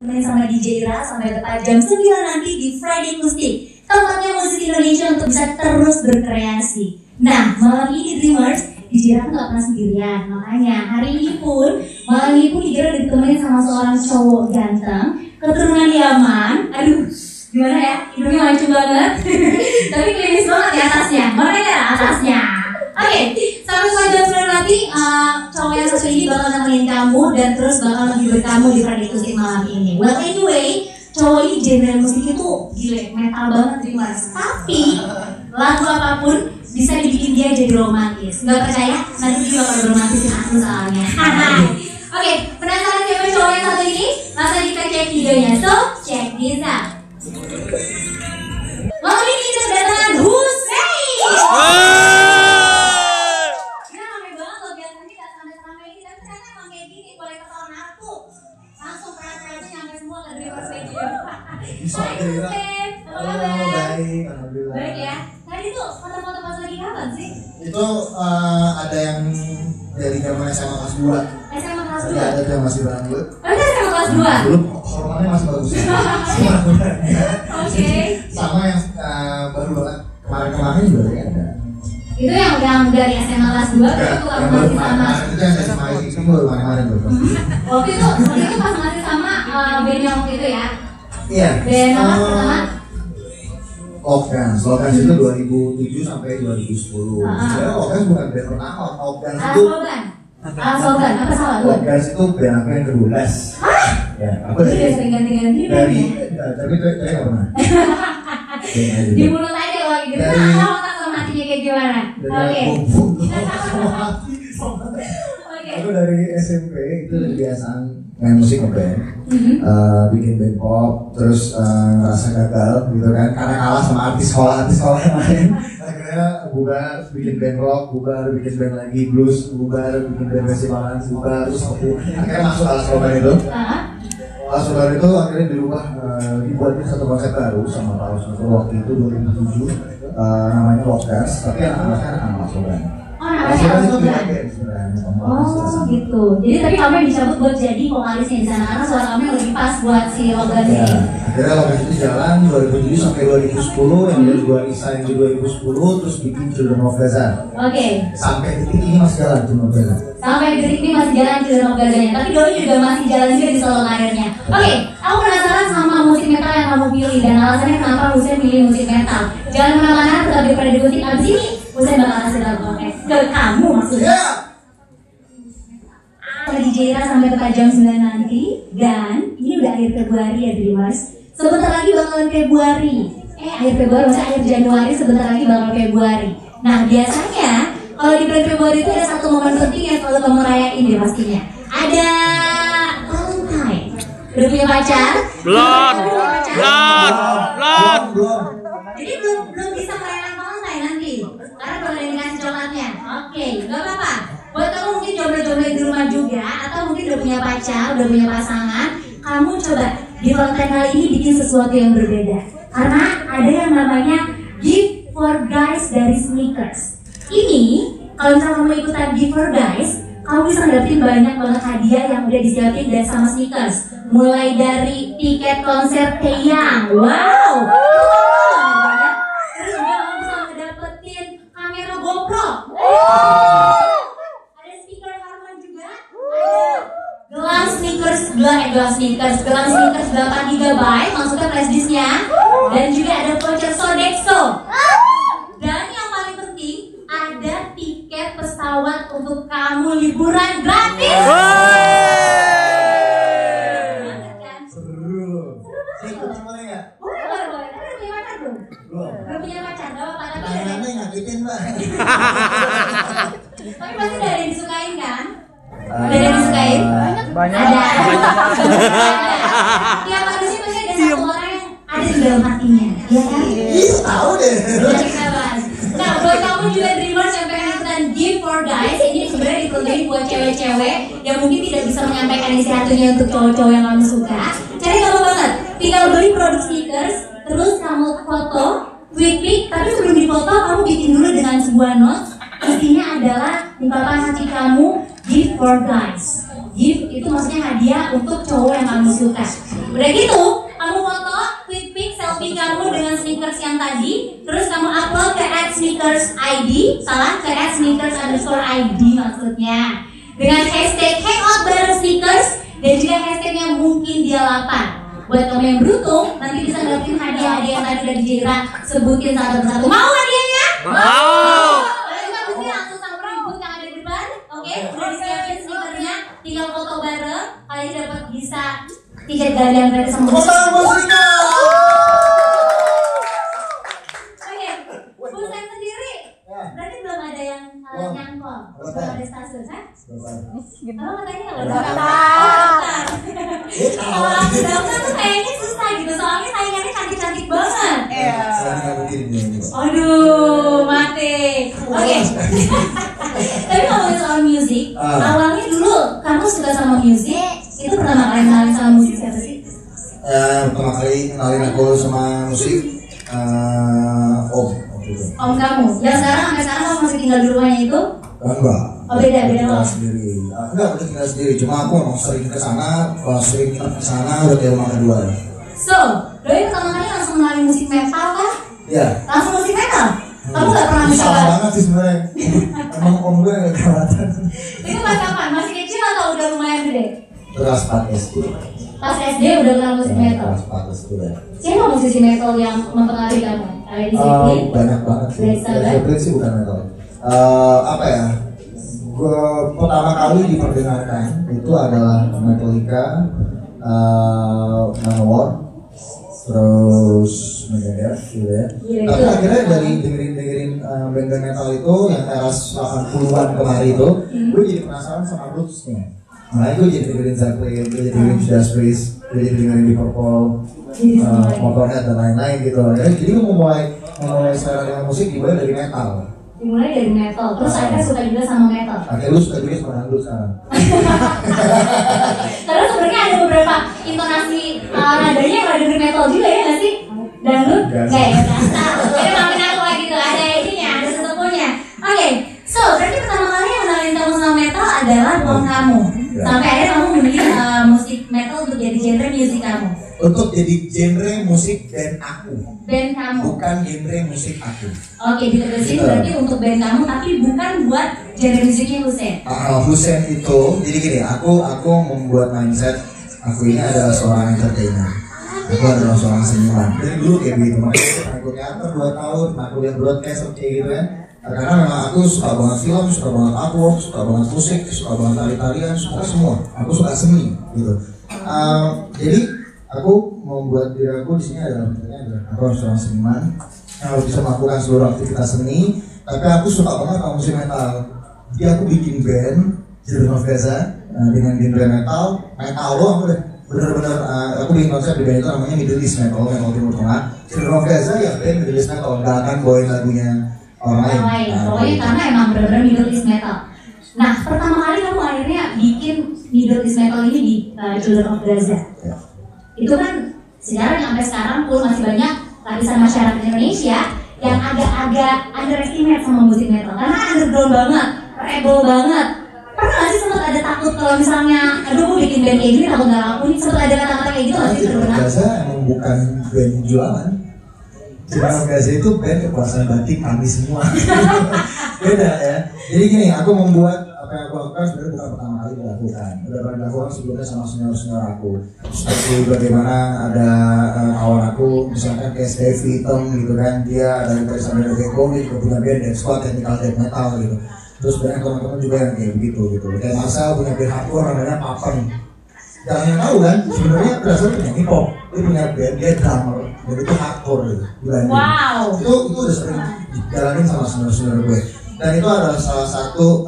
Temenin sama DJ Ira sampai tepat jam 9 nanti di Friday Acoustic, tempatnya musik Indonesia untuk bisa terus berkreasi. Nah, malam ini Dreamers, DJ Ira tuh gak pernah sendirian. Makanya hari ini pun, malam ini pun DJ Ira ditemenin sama seorang cowok ganteng, keturunan Yaman. Aduh, gimana ya? Hidungnya mancung banget. Tapi klinis banget di atasnya. Mana ya atasnya? Oke, sampai pada jam 9 nanti cowok yang satu ini bakal nemenin kamu dan terus bakal menghibur kamu di Friday Acoustic malam ini. Well anyway, cowok ini genre musiknya tuh gile, metal banget Dreamers. Tapi lagu apapun bisa dibikin dia jadi romantis. Gak percaya? Nanti dia bakal romantisin aku soalnya. Oke, penasaran siapa cowok yang satu ini? Langsung kita cek videonya. So, check this out. Malam ini kita kedatangan Hussein. Halo, baik, alhamdulillah. Baik ya. Tadi tuh foto-foto pas lagi kapan sih? Itu ada yang dari zaman SMA kelas 2. SMA kelas 2? Iya, ada yang masih beranggut. Oh, itu SMA kelas 2? Belum, hormonnya masih bagus. Oke. Sama yang baru banget, kemarin-kemarin juga ada. Itu yang dari SMA kelas 2, itu kamu masih sama? Itu yang SMA itu baru kemarin. Waktu itu pas masih sama band yang waktu itu ya? Iya. Band apa pertama? Opdance itu 2007 sampai 2010. Sebenarnya Opdance bukan band pertama, Opdance itu Asogan, apa salah gue? Opdance itu band aku yang ke-12. Hah? Ya, aku udah sering ganti-ganti dari tapi nggak pernah. Di mulut aja loh gitu. Tahu otak sama hatinya kayak gimana? Oke. Aku dari SMP itu kebiasaan main musik ngeband, bikin band pop, terus ngerasa gagal gitu kan, karena kalah sama artis sekolah yang lain. Akhirnya bubar, bikin band rock, bubar, bikin band lagi blues, bubar, bikin band festivalan, bubar, terus akhirnya masuk Alas Roban itu. Alas Roban itu akhirnya dirubah, dibuatnya satu konsep baru sama Pak Rusnul waktu itu 2007, namanya Podcast, tapi anak-anaknya Alas Roban. Oh gitu. Jadi tapi kamu yang dicabut buat jadi vokalisnya di sana karena suara kamu yang lebih pas buat si Logan ini. Akhirnya Logan itu jalan 2007 sampai 2010, yang dari dua Isa yang di 2010 terus bikin Children of Gaza. Oke. Sampai detik ini masih jalan Children of Gaza. Sampai detik ini masih jalan Children of Gaza-nya. Tapi doi juga masih jalan juga di solo karirnya. Oke, aku penasaran sama musik metal yang kamu pilih dan alasannya kenapa Hussein pilih musik metal. Jangan kemana-mana, tetap di Friday Acoustic. Abis ini Hussein bakal kasih lagu ke kamu maksudnya. DJ Ira sampai tepat jam 9 nanti. Dan ini udah akhir Februari ya Dreamers. Sebentar lagi bakalan Februari. Akhir Februari, maksudnya akhir Januari, sebentar lagi bakal Februari. Nah biasanya kalau di bulan Februari itu ada satu momen penting yang selalu kamu rayain deh pastinya. Ada Valentine. Udah punya pacar? Belum. Jadi belum bisa merayakan Valentine nanti karena belum ada dikasih coklatnya. Oke, nggak apa-apa. Buat kamu mungkin jomblo-jomblo di rumah juga, atau mungkin udah punya pacar, udah punya pasangan, kamu coba di Valentine kali ini bikin sesuatu yang berbeda. Karena ada yang namanya Gift for Guys dari Sneakers. Ini kalau misalnya kamu ikutan Gift for Guys, kamu bisa dapetin banyak banget hadiah yang udah disiapin dan sama Sneakers. Mulai dari tiket konser Taeyang, wow, terus juga kamu bisa ngedapetin kamera GoPro. Gelang sneakers 8 GB, maksudnya flash disknya, dan juga ada voucher Sodexo. Dan yang paling penting ada tiket pesawat untuk kamu liburan gratis. Seru. Ikut boleh nggak? Boleh. Tapi udah punya pacar belum? Belum punya pacar, nggak apa-apa. Layanannya nyakitin mbak. Tapi pasti udah ada yang disukain kan? Udah ada yang disukain? Banyak. Ada. Tiap manusia pasti ada satu orang yang ada di dalam hatinya, ya kan? Tahu deh. Nah, buat kamu juga Dreamers yang pengen ikutan Gift for Guys, ini sebenarnya diperuntukkan buat cewek-cewek yang mungkin tidak bisa menyampaikan isi hatinya untuk cowok-cowok yang kamu suka. Cari kamu banget, tinggal beli produk Sneakers, terus kamu foto, tweet pic, tapi sebelum difoto kamu bikin dulu dengan sebuah notes. Isinya adalah ungkapan hati kamu, Gift for Guys. Gift itu maksudnya hadiah untuk cowok yang kamu suka. Udah gitu, kamu foto quick pic selfie kamu dengan sneakers yang tadi, terus kamu upload ke @sneakers_id, salah ke @sneakers_id maksudnya, dengan hashtag hangout bareng sneakers dan juga hashtagnya mungkin dia lapar. Buat kamu yang beruntung, nanti bisa dapetin hadiah-hadiah yang tadi udah Jira sebutin satu persatu. Mau hadiahnya? Mau. Kalian juga bisa langsung samperin booth yang ada di depan. Oke, udah disiapin sneakernya, tinggal foto bareng. Kalian dapat bisa tiket galian gratis sama musik. Oke, pulsa sendiri. Berarti belum ada yang nyangkol. Belum ada stasiun, kan? Kalau katanya nggak daftar. Kalau aku daftar tuh kayaknya susah gitu, soalnya saingannya cantik-cantik banget. Aduh, mati. Oke. Tapi ngomongin soal musik, awalnya dulu kamu suka sama musik, itu pertama kali kenalin sama musik siapa sih? Pertama kali kenalin aku sama musik Om kamu. Yang sampai sekarang kamu masih tinggal di rumahnya itu? Enggak. Oh beda tinggal sendiri. Enggak, udah tinggal sendiri. Cuma aku emang sering kesana, udah kayak rumah kedua. So, Doi pertama kali langsung kenalin musik metal kan? Iya. Langsung musik metal? Kamu gak pernah mencoba? Salah banget sih sebenarnya. Emang om gue gak kelihatan. Itu pas kapan? Masih kecil atau udah lumayan gede? Kelas 4 SD. Pas SD udah kenal musik metal? Kelas 4 SD udah. Siapa musisi metal yang mempengaruhi kamu? Ada disiplin? Banyak banget sih. Disiplin sih bukan metal. Apa ya? Gue pertama kali diperdengarkan itu adalah Metallica, Manowar, terus Megadeth gitu ya. Tapi akhirnya dari dengerin band-band metal itu yang era 80-an kemarin itu, gue jadi penasaran sama rootsnya. Nah gue jadi dengerin Zeppelin, gue jadi dengerin Judas Priest, gue jadi dengerin Deep Purple, Motorhead dan lain-lain gitu. Jadi gue memulai selera dengan musik dimulai dari metal. Dimulai dari metal, terus akhirnya suka juga sama metal. Akhirnya lu suka juga sama dangdut sekarang. Terus sebenarnya ada beberapa intonasi nadanya yang ada dari metal juga ya nggak sih? Dangdut? Nggak ya, dasar. Jadi maafin aku lagi tuh, ada ininya, ada sesuatunya. Oke, so berarti pertama kali yang kenalin kamu sama metal adalah om kamu. Sampai akhirnya kamu memilih musik metal untuk jadi genre musik kamu. Untuk jadi genre musik band aku. Band kamu. Bukan genre musik aku. Oke, ditegasin berarti untuk band kamu, tapi bukan buat genre musiknya Husein. Husein itu, jadi gini, aku membuat mindset aku ini adalah seorang entertainer. Aku adalah seorang seniman. Dari dulu kayak begitu, makanya aku teater 2 tahun, aku lihat broadcast kayak gitu kan. Karena memang aku suka banget film, suka banget artwork, suka banget musik, suka banget tari-tarian, suka semua. Aku suka seni gitu. Jadi aku membuat diri aku di sini adalah aku harus seorang seniman yang harus bisa melakukan seluruh aktivitas seni. Tapi aku suka banget sama musik metal. Jadi aku bikin band Children of Gaza dengan genre metal doang udah. Bener-bener aku bikin konsep di band itu namanya Middle East Metal Timur Tengah. Children of Gaza ya band Middle East Metal, nggak akan bawain lagunya orang lain. Pokoknya karena emang bener-bener Middle East Metal. Nah, pertama kali kamu akhirnya bikin Middle East Metal ini di Children of Gaza. Ya. Itu kan sejarah yang sampai sekarang pun masih banyak lapisan masyarakat Indonesia yang agak-agak underestimate sama musik metal karena underground banget, rebel banget. Pernah nggak sih sempat ada takut kalau misalnya, aduh gue bikin band kayak gini takut nggak laku nih, sempat ada kata-kata kayak gitu nggak sih? Children of Gaza emang bukan band jualan. Children of Gaza itu band kekuasaan batik kami semua. Beda ya. Jadi gini, aku membuat apa yang aku lakukan sebenarnya bukan pertama kali dilakukan. Udah pernah dilakukan sebelumnya sama senior aku. Seperti bagaimana ada kawan aku, misalkan kayak Steve Hitam gitu kan, dia ada tulisan dari Gecko, dia juga punya band Death Squad, technical death metal gitu. Terus banyak teman-teman juga yang kayak begitu gitu. Kayak Marcel punya band hardcore namanya Papen. Jangan yang tahu kan, sebenarnya berdasarnya punya hip hop. Dia punya band, dia drummer, dan itu hardcore gitu. Wow. Itu udah sering dijalanin sama senior gue. Dan itu adalah salah satu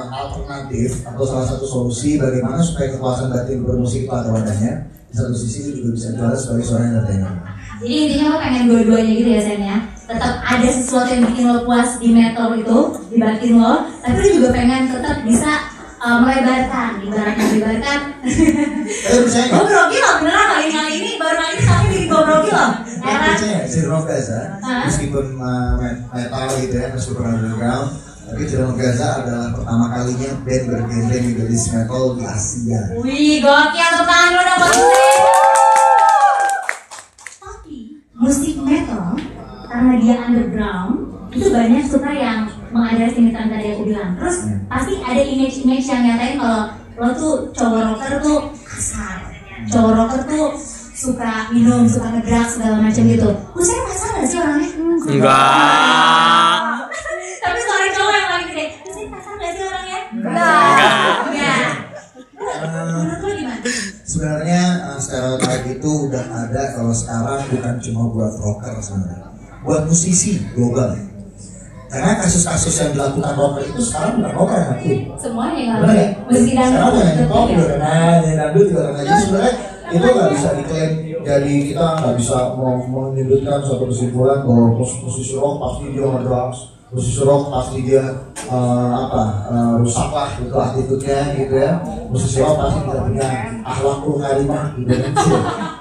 alternatif atau salah satu solusi bagaimana supaya kekuasaan batin bermusik itu ada wadahnya. Di satu sisi itu juga bisa jualan sebagai seorang entertainer. Jadi intinya lo pengen dua-duanya gitu ya Sen ya. Tetap ada sesuatu yang bikin lo puas di metal itu, di batin lo, tapi lo juga pengen tetap bisa melebarkan, ibaratnya melebarkan. Gue grogi loh beneran kali ini baru kali ini tapi bikin gue grogi loh. Percaya Children of Gaza meskipun metal gitu ya, meskipun underground, tapi Children of Gaza adalah pertama kalinya band bergenre Middle East Metal di Asia. Wih gokil, tepuk tangan lo dong. dia underground itu banyak suka yang mengadreskan tadi aku bilang. Terus pasti ada image-image yang nyatain kalau lo tuh cowok rocker tuh kasar, cowok rocker tuh suka minum, suka ngedrugs segala macam gitu. Hussein kasar nggak sih orangnya? Enggak. Tapi suara cowok yang paling gede. Hussein kasar nggak sih orangnya? Enggak. Menurut lo gimana? Sebenarnya stereotip itu udah ada kalau sekarang bukan cuma buat rocker sebenarnya, buat musisi global. Karena kasus-kasus yang dilakukan rocker itu sekarang bukan rocker yang ngakuin. Semuanya yang Benar ya? musik Sekarang dangdut udah nyanyi pop, juga. udah nyanyi dangdut juga kena. Jadi sebenarnya itu nggak bisa diklaim. Jadi kita nggak bisa menyebutkan suatu kesimpulan bahwa musisi rock pasti dia ngedrugs, musisi rock pasti dia rusak lah gitu attitude-nya gitu ya. Musisi rock pasti tidak punya akhlakul karimah gitu kan.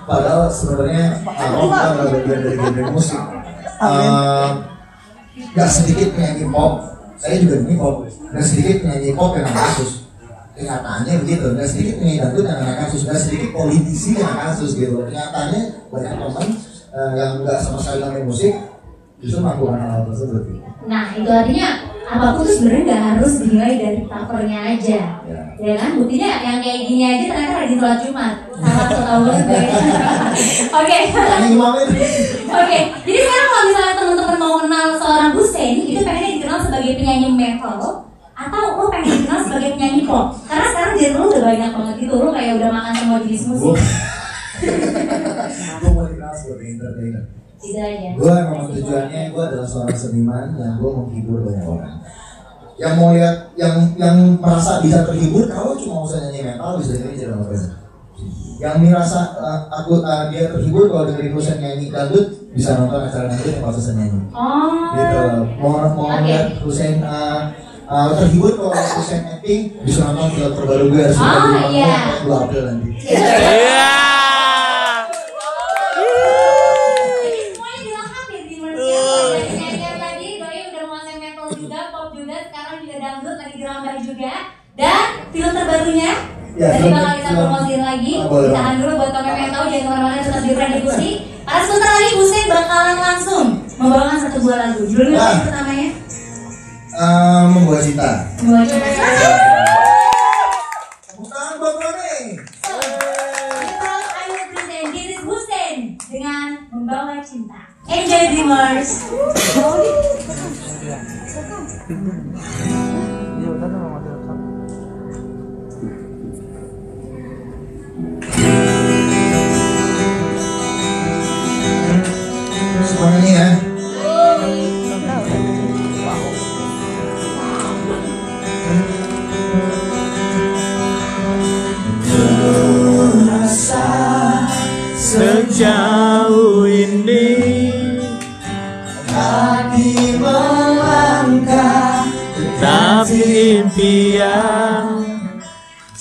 Padahal sebenarnya rock adalah bagian dari genre musik. Gak sedikit penyanyi pop, saya juga penyanyi pop. Gak sedikit penyanyi pop yang kena kasus. Kenyataannya begitu. Gak sedikit penyanyi dangdut yang kena kasus. Gak sedikit politisi yang kena kasus gitu. Kenyataannya banyak teman yang nggak sama sekali main musik justru melakukan hal tersebut. Nah itu artinya apapun tuh sebenarnya nggak harus dinilai dari covernya aja, ya kan? Buktinya yang kayak gini aja ternyata rajin sholat Jumat. Salah atau tahu gue. Oke. Oke. Jadi sekarang kalau misalnya teman-teman mau kenal seorang Hussein, itu pengennya dikenal sebagai penyanyi metal atau lo pengen dikenal sebagai penyanyi pop? Karena sekarang genre lo udah banyak banget gitu, lo kayak udah makan semua jenis musik. Gue mau dikenal sebagai entertainer. Gitu aja. Gue memang tujuannya gue adalah seorang seniman yang gue menghibur banyak orang. Yang mau lihat, yang merasa bisa terhibur kalau cuma usah nyanyi metal bisa jadi jalan apa? Yang merasa dia terhibur kalau dengerin Hussein nyanyi dangdut bisa nonton acara dangdut yang pas nyanyi. Oh. Gitu. Mau lihat Hussein terhibur kalau Hussein acting bisa nonton film terbaru gue harus nonton 2 April nanti. Dan film terbarunya nanti bakal kita promosiin lagi. Ditahan dulu buat kalian yang tahu, jangan kemana-mana, tetap di Friday Kustik. Karena sebentar lagi Hussein bakalan langsung membawakan 1 buah lagu. Judulnya apa pertamanya? Membuat Cinta. Membuat Cinta. Bukan buat Roni. I will present this is Hussein dengan Membawa Cinta. Enjoy Dreamers. Semuanya nih ya. Terasa sejauh ini kaki melangkah tetapi impian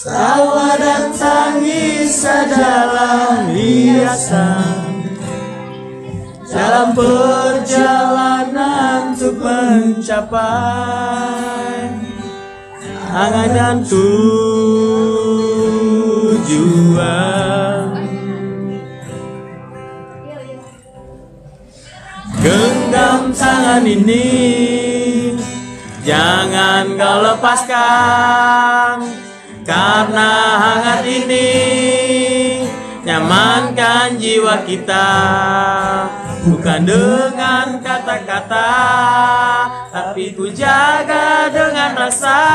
tawa dan tangis adalah hiasan dalam perjalanan untuk mencapai angan dan tujuan. Genggam tangan ini, jangan kau lepaskan, karena hangat ini nyamankan jiwa kita. Bukan dengan kata-kata, tapi ku jaga dengan rasa.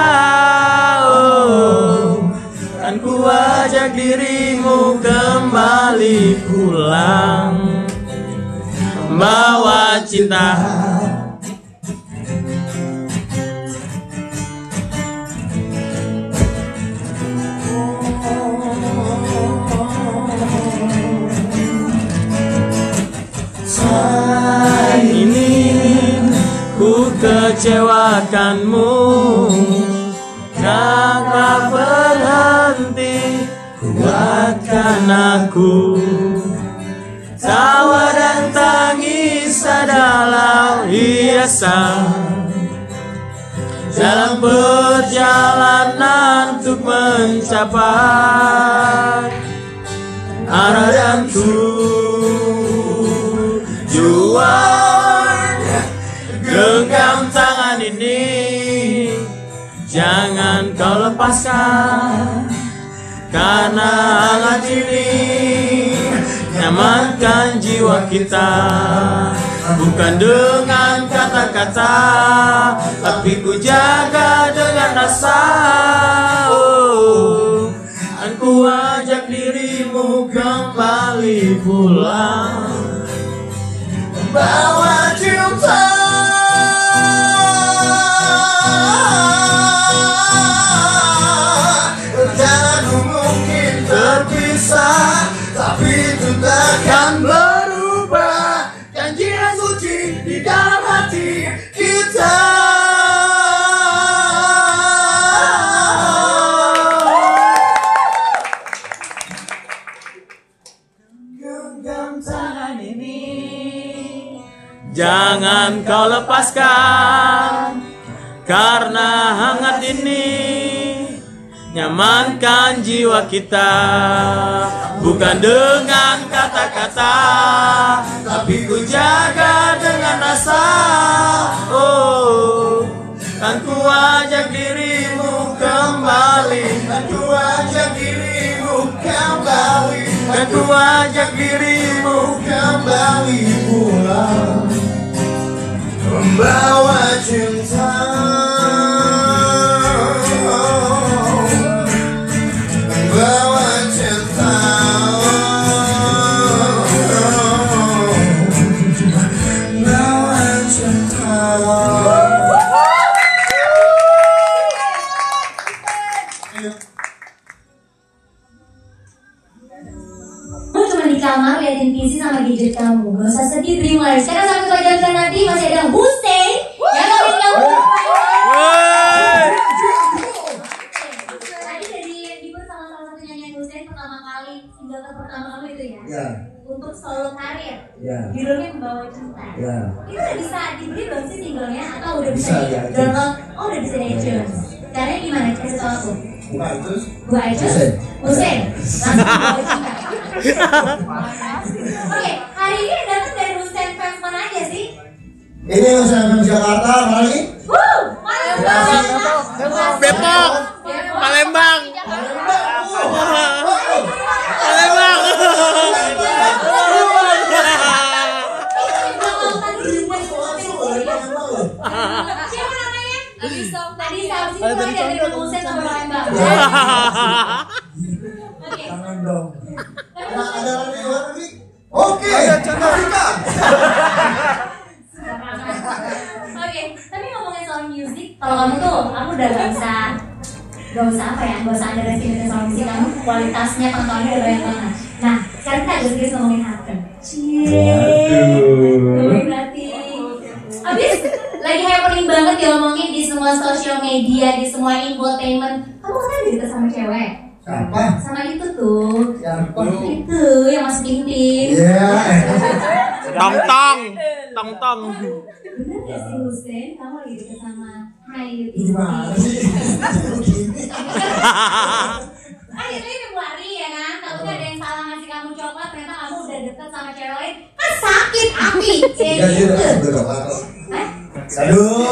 Dan ku ajak dirimu kembali pulang, membawa cinta. Saat ini ku kecewakanmu, jangan berhenti kuatkan aku. Tawa dan tangis adalah hiasan dalam perjalanan untuk mencapai arah dan tujuan. lepaskan, karena hangat ini nyamankan jiwa kita. Bukan dengan kata-kata, tapi ku jaga dengan rasa. Oh, dan ku ajak dirimu kembali pulang, bawa cinta. Dan mungkin terpisah, tapi itu takkan berubah janji yang suci di dalam hati kita. Genggam tangan ini, jangan kau lepaskan, karena hangat ini nyamankan jiwa kita. Bukan dengan kata-kata, tapi ku jaga dengan rasa. Oh, kan ku ajak dirimu kembali, kan ku ajak dirimu kembali, kan ku ajak dirimu kembali pulang, membawa cinta. Kamu cuma di kamar liatin PC sama gadget kamu. Gak usah sedih, Dreamers. Karena sampai pelajaran nanti masih ada Hussein yang nemenin kamu. Tadi dari dibur sama salah satu nyanyian Hussein pertama kali, single pertama kamu itu ya? Iya. Untuk solo karir. Iya. Judulnya Membawa Cinta. Iya. Itu udah bisa dibeli belum sih singlenya? Atau udah bisa Bisa, ya, download? Oh, udah bisa di iTunes. Caranya gimana? Kasih tau aku. Bukan terus. Gua iTunes? Hussein. Langsung Membawa Cinta. Oke, hari ini datang dari Hussein fans mana aja sih? Ini yang saya di Jakarta, mana lagi? Palembang. Depok, Palembang, Palembang. Siapa namanya? Tadi saat sini dari Hussein sama Palembang. Oke. Jangan dong. Ada lagi luar negeri? Oke. Afrika. Oke, tapi ngomongin soal musik, kalau kamu tuh, kamu udah gak usah apa ya, gak usah ada resiko soal musik, kamu kualitasnya pantauannya udah banyak banget. Nah, sekarang kita agak serius ngomongin Haken. Ngomongin berarti. Abis lagi happening banget diomongin di semua sosial media, di semua infotainment. Kamu kan deket sama cewek? Siapa? Sama itu tuh. Siapa? Itu yang masuk tim. Iya. Tong. Bener gak sih Hussein, kamu lagi deket sama Ayu Gimana Ting? sih? Begini. Akhirnya Februari ya kan, takutnya ada yang salah ngasih kamu coklat, ternyata kamu udah deket sama cewek lain, kan sakit hati kayak Iya, gitu. dia udah coklat. Hah? Aduh.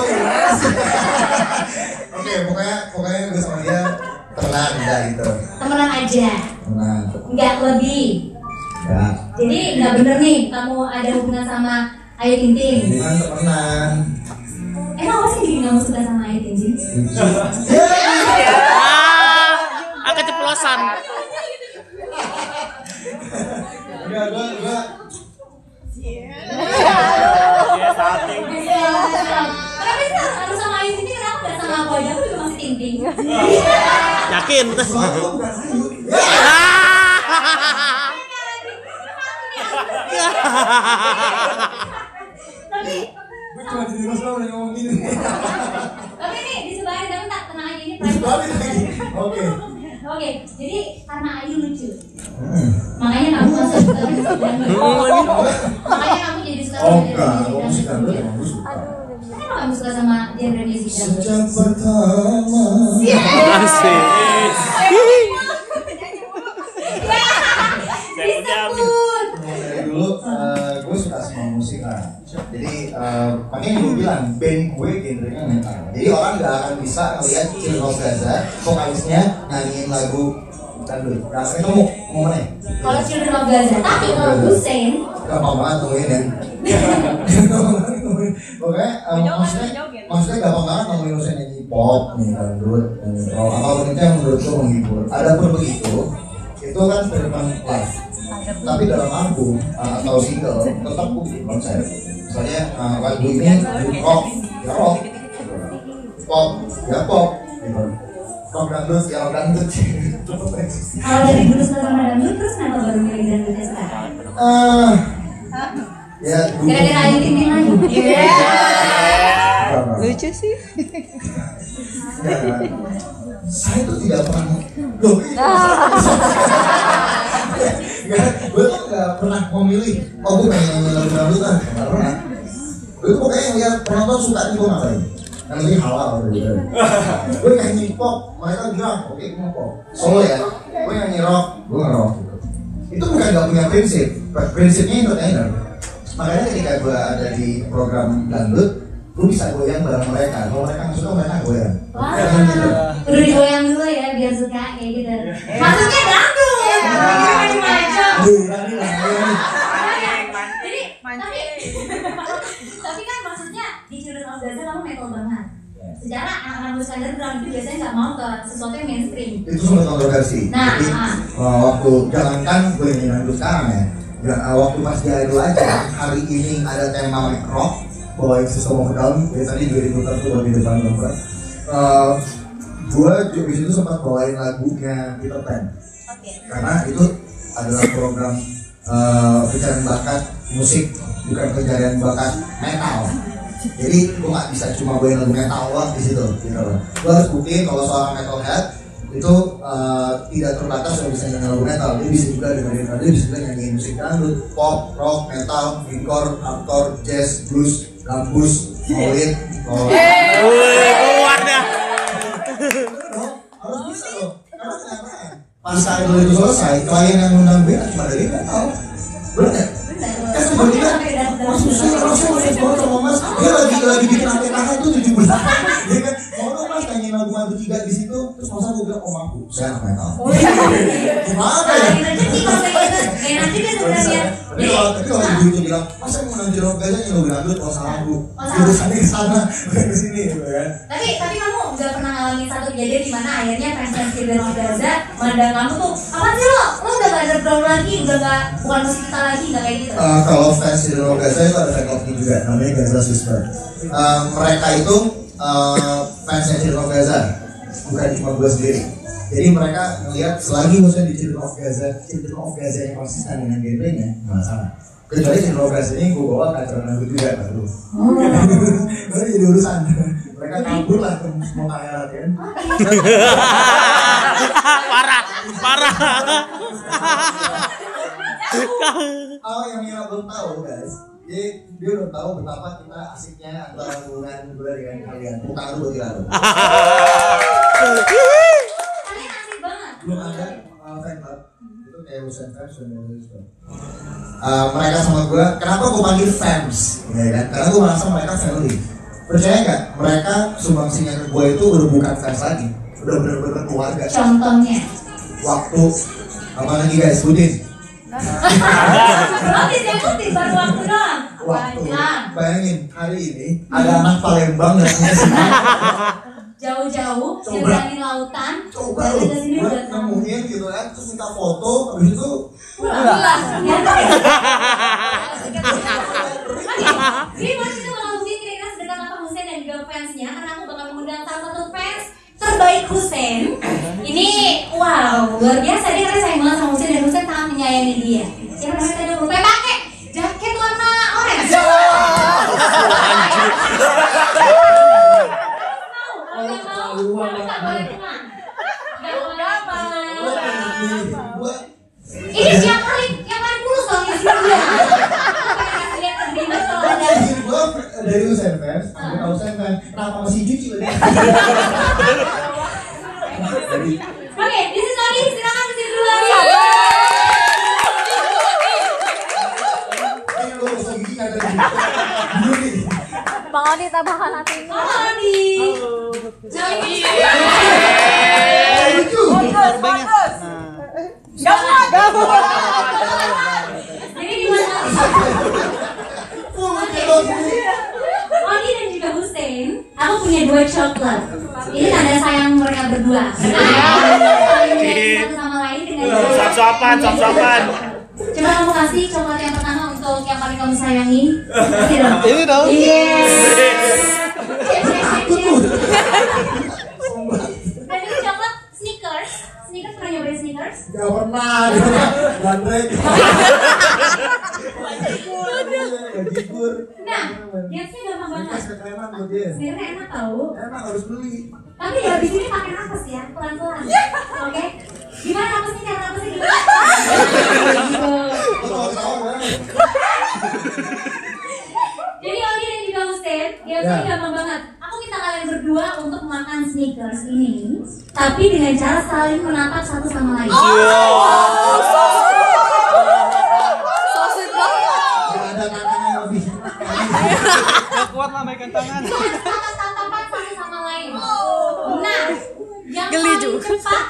Oke, pokoknya gue sama dia temenan udah gitu. Temenan aja, Temenan. nggak lebih. Ya. Jadi nggak bener nih kamu ada hubungan sama Ayu Ting Ting. Temenan. Emang apa sih bikin kamu suka sama Ayu Ting Ting? Keceplosan. Enggak, gua Tapi harus sama Ayu Ting Ting, kenapa nggak sama aku aja? Aku juga masih Ting Ting. Yakin? soalnya bukan Ayu. Tapi Gue cuma jadi mas lo udah ngomong gini. Tapi nih disebarin, tapi tak tenang aja ini Disebarin lagi. Oke. Oke, jadi karena Ayu lucu, makanya kamu masuk suka makanya kamu jadi suka Oh sama enggak, genre gue musik musik dangdut. dangdut emang gue suka. Kenapa kamu suka sama genre musik dangdut? Sejak pertama. Asik. Disebut. Dari dulu gue suka sama musik Nah, jadi makanya gue bilang band gue genrenya metal. Jadi orang nggak akan bisa ngelihat Children of Gaza vokalisnya nyanyiin lagu dangdut. Nah, itu mau mana? Kalau Children of Gaza, tapi kalau Hussein gampang banget nemuin kan? Pokoknya maksudnya gampang banget nemuin Hussein nyanyi pop, nyanyi dangdut, nyanyi rock, apapun itu yang menurut gue menghibur. Adapun begitu, itu kan eksperimen live. Tapi dalam album atau single tetap gue bikin konsep. Misalnya lagu ini rock, ya rock, pop, ya pop, gitu. Rock dangdut, ya dangdut. kalau dari dulu sama dangdut, terus kenapa baru milih dangdutnya sekarang? Ya, Gara-gara Ayu Ting Ting lagi. Lucu sih. Saya tuh tidak pernah loh, gue tuh gak pernah memilih gue pengen nyanyi lagu dangdutan, gak pernah. Gue tuh pokoknya ngeliat penonton suka nih gue ngapain, yang penting halal gitu. Gue nyanyi pop, mereka bilang oke gue mau pop solo ya, gue nyanyi rock, gue nge-rock gitu. Itu bukan gak punya prinsipnya entertainer. Makanya ketika gue ada di program dangdut, gue bisa goyang bareng mereka. Kalau mereka nggak suka, mereka goyang. Wah, udah digoyang dulu ya biar suka kayak gitu. Maksudnya dangdut. Macam-macam. Jadi, tapi kan maksudnya di Children of Gaza kamu metal banget. Secara anak-anak musik underground itu biasanya nggak mau ke sesuatu yang mainstream. Itu sempat kontroversi. Nah, jadi waktu jangankan gue nyanyi dangdut sekarang ya, waktu pas di Idol aja hari ini ada tema rock, bawain System of a Down, biasanya juga diputar tuh di depan tempat. Gue di situ sempat bawain lagunya Peter Pan. Karena itu adalah program pencarian bakat musik, bukan pencarian bakat metal. Jadi gue nggak bisa cuma bawain lagu metal doang di situ. Gitu. Gue harus buktiin kalau seorang metalhead itu tidak terbatas kalau bisa nyanyi lagu metal. Dia bisa juga dengerin radio, bisa juga nyanyi musik dangdut, pop, rock, metal, hardcore, hardcore, jazz, blues, gambus, maulid, keluar dah. harus bisa loh. Karena kenapa? Pas Idol itu selesai, klien yang undang band cuma dari metal. Bener nggak? Kan sebenarnya langsung banget sama Mas. Dia lagi bikin angket-angket tuh 7 bulan. Dia kan mau dong Mas nyanyi lagu 3 di situ. Terus masa gue bilang oh mampu, saya anak metal. Gimana ya? Tapi kalau ibu itu bilang, masa mau nang jeruk aja nyanyi lagu dangdut, oh salah bu. Jurusannya ke sana, bukan ke sini gitu kan. Tapi kamu udah pernah ngalamin satu kejadian di mana akhirnya fans Children of Gaza mandang kamu tuh apa sih lo udah gak underground lagi, udah gak bukan musik kita lagi, gak kayak gitu. Kalau fans Children of Gaza itu ada fan clubnya juga, namanya Gaza Sister. Mereka itu fansnya Children of Gaza, bukan cuma gue sendiri. Jadi mereka ngelihat selagi maksudnya di Children of Gaza yang konsisten dengan genrenya, nggak masalah. Kecuali Children of Gaza ini gue bawa ke acara dangdut juga baru. Baru jadi urusan. Mereka kabur lah mau akhirat kan. Parah. Oh yang Mira belum tahu guys. Jadi dia belum tahu betapa kita asiknya antara hubungan gue dengan kalian. Bukan lu bagi lalu. Kalian asik banget. Belum ada fan club itu kayak Usain Fans dan Usain. Mereka sama gue, kenapa gue panggil fans? Ya kan? Karena gue merasa mereka family. Percaya nggak? Mereka sumbangsinya ke gue itu udah bukan fans lagi, udah bener-bener keluarga. Contohnya. Waktu apa lagi guys? Sebutin. Sebutin baru waktu doang. Waktu bayangin hari ini ada anak Palembang datangnya sini. Jauh-jauh, nyebrangin lautan, Coba lu, buat nemuin gitu kan, terus minta foto, habis itu pulang. Jadi Mas itu bakal mungkin kira-kira sedekat apa Hussein dan juga fansnya, karena aku bakal mengundang salah satu fans terbaik Hussein. Ini wow, luar biasa dia karena sayang banget sama Hussein dan Hussein sangat menyayangi dia. Siapa namanya tadi lupa pakai jaket warna orange. Ini yang paling mulus dong di sini. gue dari Usain Fans, gue tahu Usain Fans, kenapa masih cuci lagi? Oke, this is Adi, silakan di sini dulu lagi. Ini lo usah gigi kata Juni. Bang Odi tambahkan hatinya. Bang Odi. Lucu. Bagus. Gabut. Jadi gimana? Odi dan juga Hussein, aku punya 2 coklat. Ini tanda sayang mereka berdua. Saling satu sama lain dengan Suap-suapan. Coba kamu kasih coklat yang pertama untuk yang paling kamu sayangi. Ini dong. Iya. Dan ini coklat Snickers. Snickers pernah nyobain Snickers? Gak pernah. Bandrek. Gajikur. Nah, gamesnya gampang banget. Kerenan buat dia. Sebenarnya enak tau. Emang harus beli. Tapi di habis ini pakai nafas ya, pelan-pelan. Oke? Gimana nafasnya? Cara nafasnya gimana? Gitu. Jadi Odi dan juga Hussein, gamesnya gampang banget. Aku minta kalian berdua untuk makan Snickers ini, tapi dengan cara saling menatap satu sama lain. Sosit banget. Gak ada tangan yang lebih. Gak kuat lah megang tangan. Tatap-tatapan satu sama lain. Nah, yang Geli paling juga. cepat.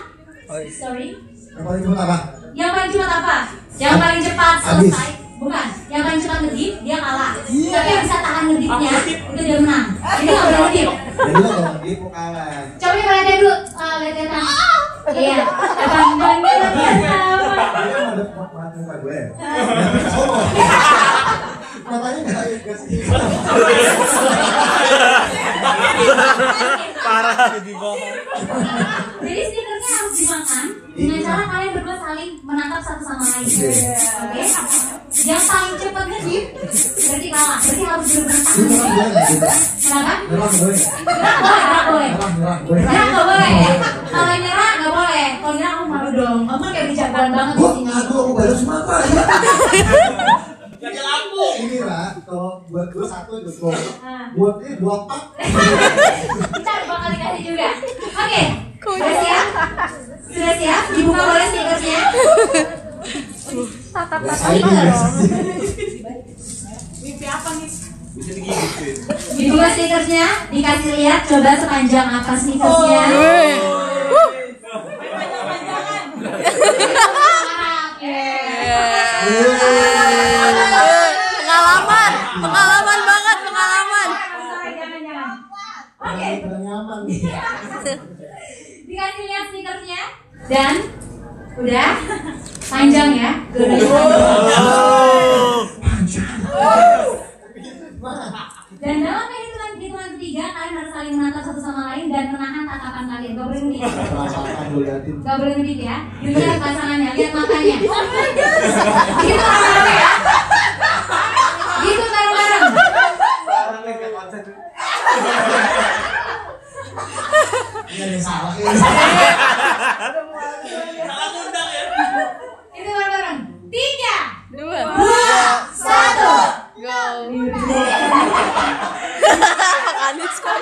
Sorry. Yang paling cepat apa? Yang paling cepat apa? Yang paling cepat Habis. selesai. Bukan. Yang paling cepat ngedip dia kalah. Tapi yang bisa tahan ngedipnya itu dia menang. Jadi nggak boleh ngedip. Jadi lo kalau ngedip mau kalah. Coba kita lihat dulu. Lihat. Iya. Abang Dia mau depan muka gue. Matanya nggak sih. Parah di bohong. Jadi stickernya harus dimakan dengan cara kalian berdua saling menangkap satu sama lain. Oke? Yang paling cepat ngedip berarti kalah. Berarti harus berenang. Kenapa? Nyerang gue. Gerak boleh. Nyerah nggak boleh ya? Kalau nyerah nggak boleh. Kalau nyerah kamu malu dong. Kamu kayak berjagoan banget di sini. Aduh, aku baru semata. Ini lah, kalau buat gue 1 cukup. Buat dia 2 pak. Kita bakal dikasih juga. Oke. Sudah siap? Sudah siap? Dibuka boleh stickersnya? Stiker. Mimpi apa nih? Bisa digigit. Dibuka stickersnya, dikasih lihat coba sepanjang apa stickersnya. Pengalaman banget, pengalaman. Oke. Udah nyaman nih. Dikasih lihat stickersnya dan udah panjang ya. Dan dalam hitungan 3 kalian harus saling menatap satu sama lain dan menahan tatapan kalian. Gak boleh ngedip. Gak boleh ngedip ya. Dilihat pasangannya, lihat matanya. Gitu bareng-bareng ya. Gitu bareng-bareng. Ini ada yang salah ya. Itu bareng-bareng. 3, 2, 1. go. Kanis kok.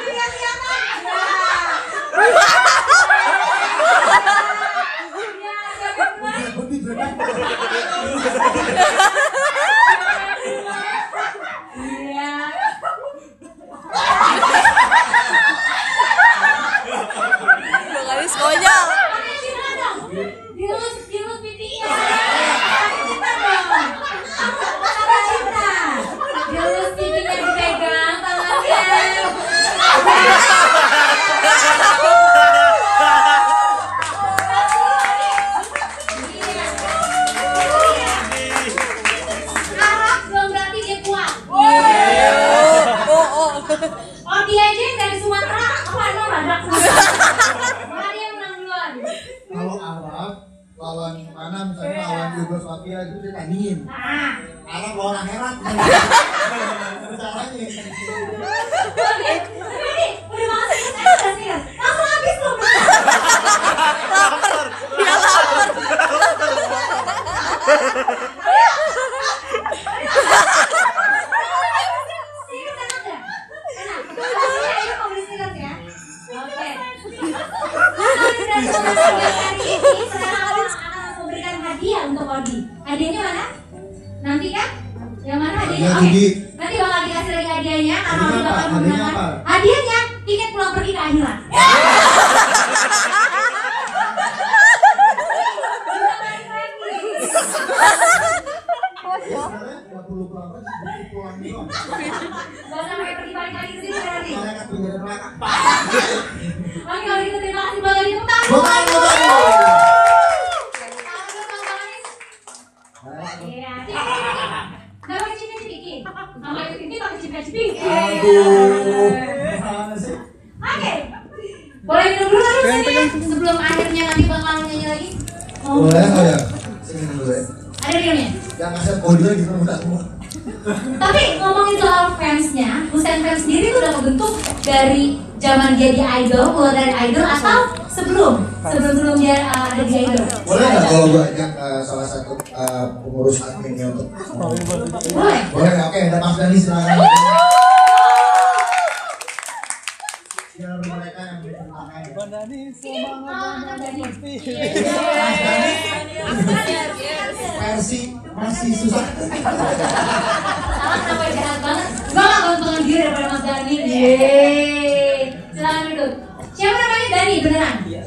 Kanis konyol. Dilus pipinya. Dilus pipinya dipegang tangannya. Harap dong berarti dia kuat. Odi aja yang dari Sumatera, apa badak mana dia menang duluan? Kalau Arab lawan mana misalnya lawan Yugoslavia itu ditandingin. Nah, Arab lawan akhirat. Caranya. oke. Ini udah makan sih sih ya. Langsung habis tuh. Dia lapar. Hadiahnya mana? Nanti kan? Yang mana hadiahnya? Hadiah Oke. Didi. Nanti bakal dikasih lagi hadiahnya karena Hadiahnya Odi bakal apa? Hadiahnya menggunakan apa? hadiahnya tiket pulang pergi ke akhirat. Sebenarnya nggak perlu pulang doang. Gak usah pakai pergi balik lagi ke sini berarti. Malaikat punya neraka. Oke kalau gitu terima kasih banget lagi tepuk tangan. Bukan, bukan. Tangan dulu, tangan manis. Iya. Nggak pakai cipika-cipiki. Sama itu ini pakai cipika-cipiki. Aduh. Gimana sih? Oke. Boleh minum dulu terus ini sebelum akhirnya nanti bakal nyanyi lagi. Boleh, oh ya. Sini dulu ya. Ada minumnya? Yang ngasih kode gitu udah semua. Tapi ngomongin soal fansnya, Hussein fans sendiri tuh udah kebentuk dari zaman dia di idol, keluar dari idol atau sebelum dia ada di idol. Boleh nggak kalau gue ajak salah satu pengurus adminnya untuk Boleh. boleh nggak? Oke, ada Mas Dani silakan. Biar mereka yang menceritakan. Bang Dani Ini semangat. Dani. Mas Dani versi masih susah. Salah kenapa jahat banget? Gue gak keuntungan diri daripada Mas Dani. Yeay. Silakan duduk. Siapa namanya Dani beneran? Iya,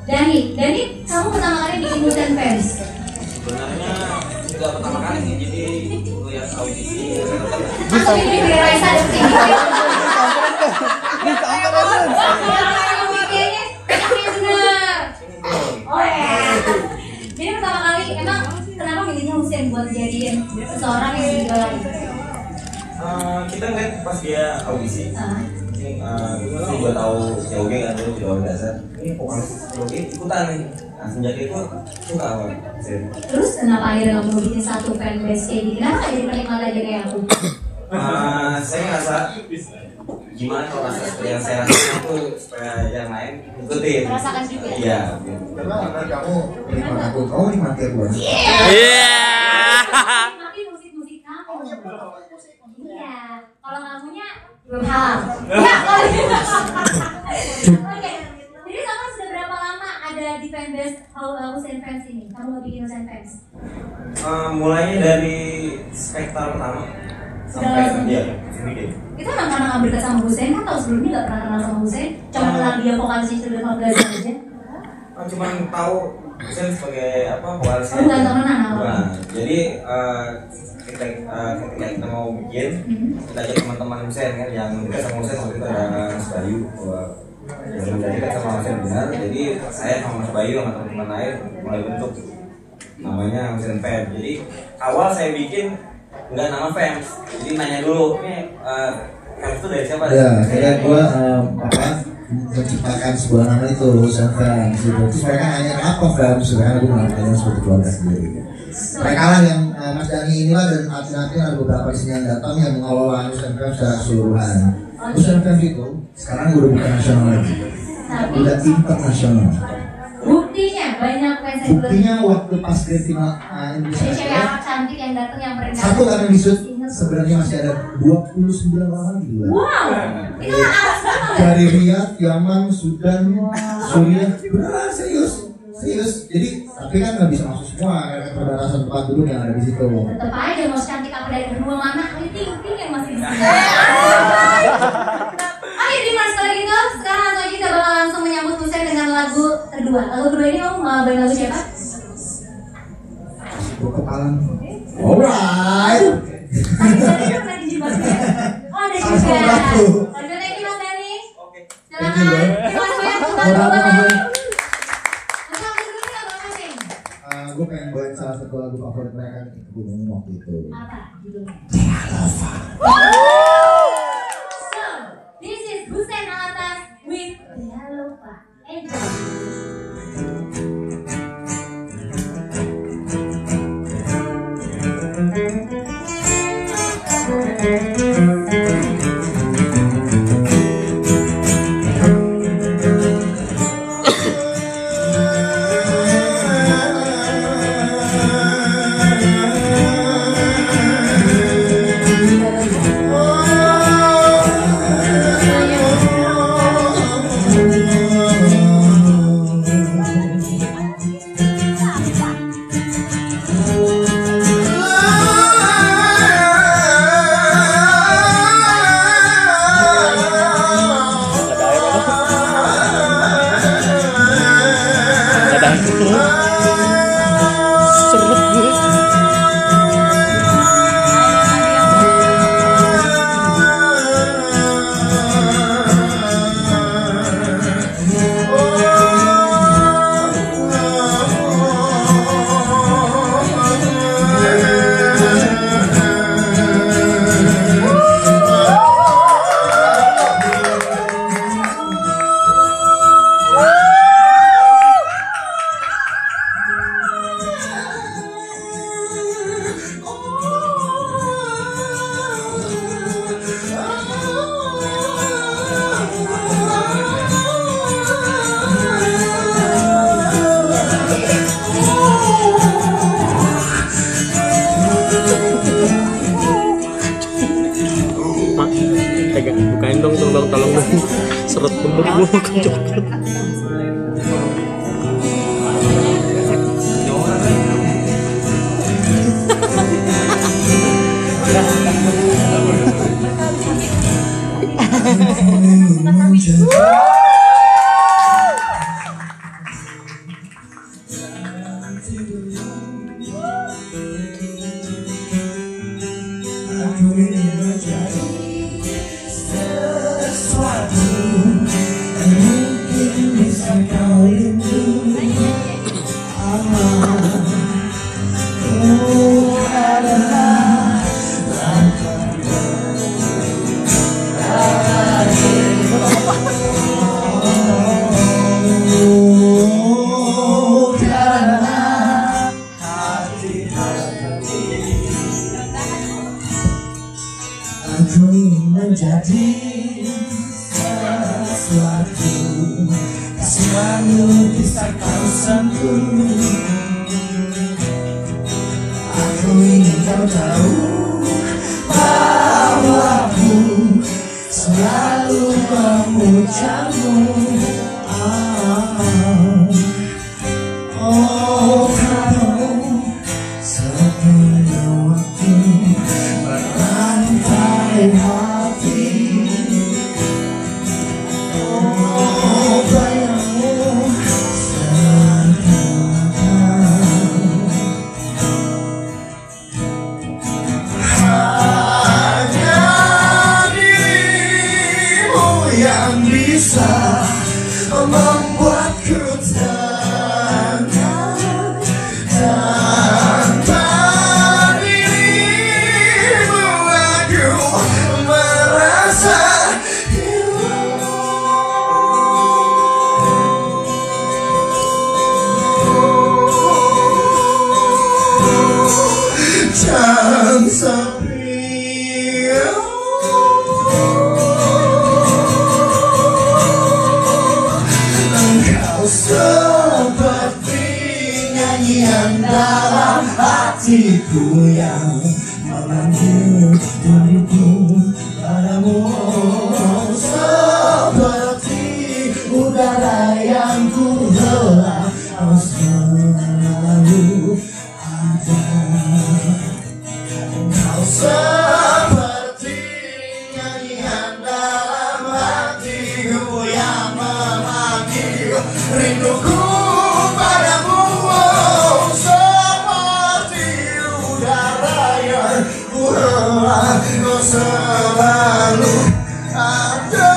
Dani. Dani, kamu pertama kali bikin Hussein fans? Sebenarnya nggak pertama kali sih, jadi lihat audisi. Aku bikin dari Raisa dan Cindy. Oh ya. Jadi pertama kali emang kenapa milihnya Hussein buat jadiin seseorang yang diidolain? Kita ngeliat pas dia audisi, Ah. ini gue tahu Yoge kan dulu di awal dasar. Ini vokalis Yoge ikutan nih. Nah sejak itu suka sama Hussein. Terus kenapa akhirnya kamu bikin satu fanbase kayak gini? Kenapa gak jadi penikmat aja kayak aku? Saya ngerasa gimana kalau rasa seperti yang saya rasakan itu supaya yang lain ikutin. Merasakan juga? Iya. Karena kamu nikmat aku, kamu nikmati aku. Nikmati musik-musik kamu. Iya. Kalau kamunya belum halal. Ya, kalau gitu. Oke. Jadi kamu sudah berapa lama ada di fanbase Hussein fans ini? Kamu bikin Hussein fans? Mulainya dari spektar pertama sampai dia sedikit. Itu emang karena kamu dekat sama Hussein kan? Kalau sebelumnya nggak pernah kenal sama Hussein, cuma kenal dia vokalisnya sudah 15 tahun aja. Cuman tahu Hussein sebagai apa vokalisnya. Kamu nggak temenan awalnya? Nah, jadi ketika kita mau bikin, kita ajak teman-teman Hussein kan yang dekat sama Hussein waktu itu ada Mas Bayu, yang dekat sama Hussein benar. Jadi saya sama Mas Bayu sama teman-teman lain mulai bentuk namanya Hussein Fans. Jadi awal saya bikin nggak nama fans, jadi nanya dulu ini fans itu dari siapa? Ya, akhirnya gue menciptakan sebuah nama itu Hussein Fans gitu. Terus mereka nanya kenapa fans? Karena gue menganggapnya seperti keluarga sendiri. Mereka lah yang Mas Dani inilah dan admin ada beberapa di sini yang datang yang mengelola Hussein Fans secara keseluruhan. Hussein Fans itu sekarang udah bukan nasional lagi, udah internasional. Buktinya banyak fans yang Buktinya waktu pas grand final Indonesia cewek anak cantik yang datang yang berenang. satu karena disut sebenarnya masih ada 29 orang lagi. Wow, itu aras banget. Dari Riyadh, Yaman, Sudan, Suriah, beneran serius. Jadi tapi kan nggak bisa masuk semua karena keterbatasan tempat duduk yang ada di situ. Tetap aja mau cantik apa dari kedua mana, ting yang masih di sini. Oke, Dimas kalau gitu sekarang langsung aja kita bakal langsung menyambut Hussein dengan lagu kedua. Lagu kedua ini kamu mau bawain lagu siapa? Gue kepalan. Alright. Tadi pernah dijebak ya? Oh ada juga. Lagu thank you Mas Dani. Silakan. Terima kasih banyak untuk lagu. Gue pengen bawain salah satu lagu favorit mereka di Gunung waktu itu. Apa judulnya? So, this is Hussein Alatas with Dialova. Enjoy. Oh Seret bener gua makan coklat. Aku ingin menjadi sesuatu yang mungkin bisa kau rindu. Oh, adalah oh, karena aku ingin menjadi sesuatu yang selalu bisa kau sentuh. Aku ingin kau tahu bahwa aku selalu memujamu. Oh, kamu sepenuh waktu merantai hati. Oh, bayangmu hanya dirimu yang bisa membuatku tenang. Tanpa dirimu aku merasa dan sepi. Engkau seperti nyanyian dalam hatiku yang memanggil diriku padamu. Seperti udara yang ku hela, kau selalu ada. Kau seperti nyanyian dalam hatiku yang memanggil rinduku padamu. Seperti udara yang ku hela, kau selalu ada.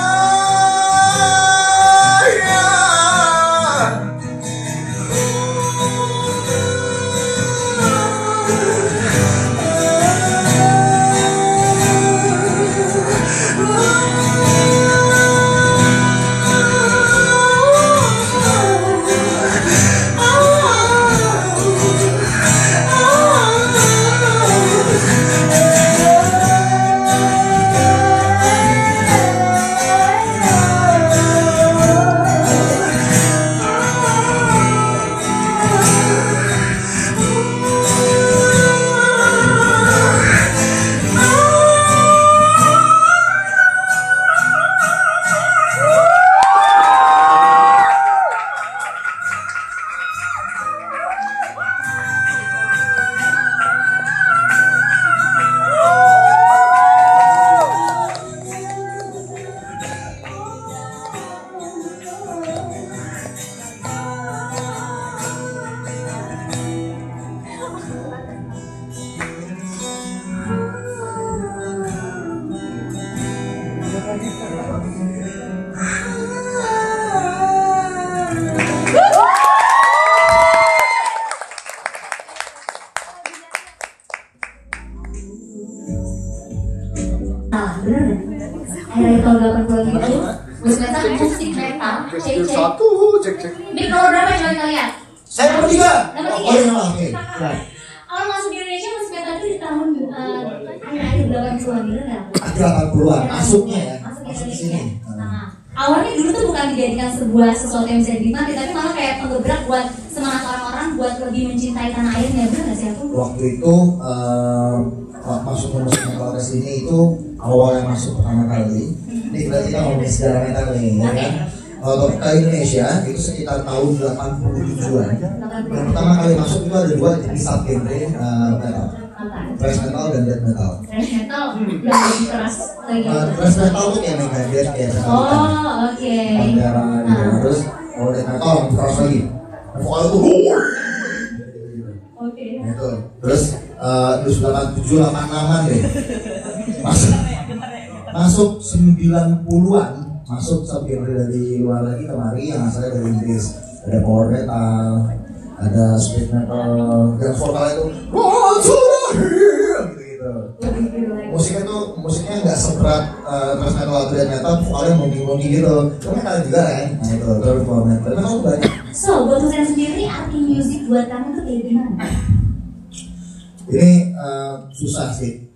Salah, bener gak? Akhir tahun 80-an gitu, Gus Metal musik metal, cek. Ini nomor berapa coba kita lihat? Saya nomor 3. Nomor 3. Oh iya, oke. Awal masuk di Indonesia musik metal itu di tahun akhir 80-an bener gak? 80-an, masuknya ya. Masuk Masuk ke Indonesia. sini. Nah, awalnya dulu tuh bukan dijadikan sebuah sesuatu yang bisa dinikmati, tapi malah kayak penggerak buat semangat orang-orang buat lebih mencintai tanah airnya, bener gak sih aku? Waktu itu masuk ke musik metal ke sini itu awal yang masuk pertama kali Ini berarti kita ngomongin sejarah metal nih, ya kan? Kalau ke Indonesia itu sekitar tahun 87-an. Yang pertama kali masuk itu ada dua jenis subgenre metal, thrash metal dan death metal. Thrash metal yang lebih keras lagi. Thrash metal tuh kayak Megadeth kayak Oh, oke. Pantera gitu. Terus kalau death metal yang keras lagi. Vokal itu Oke. gitu. Terus 87-88an deh. Masuk 90-an, masuk subgenre dari luar lagi kemari yang asalnya dari Inggris. Ada power metal, ada speed metal, dan vokal itu gitu. Musiknya nggak seberat thrash metal atau death metal, vokalnya mungkin gitu. Itu metal juga kan? Nah itu terus power metal. Tapi itu banyak. So, buat Husain sendiri arti musik buat kamu tuh kayak gimana? Ini susah sih.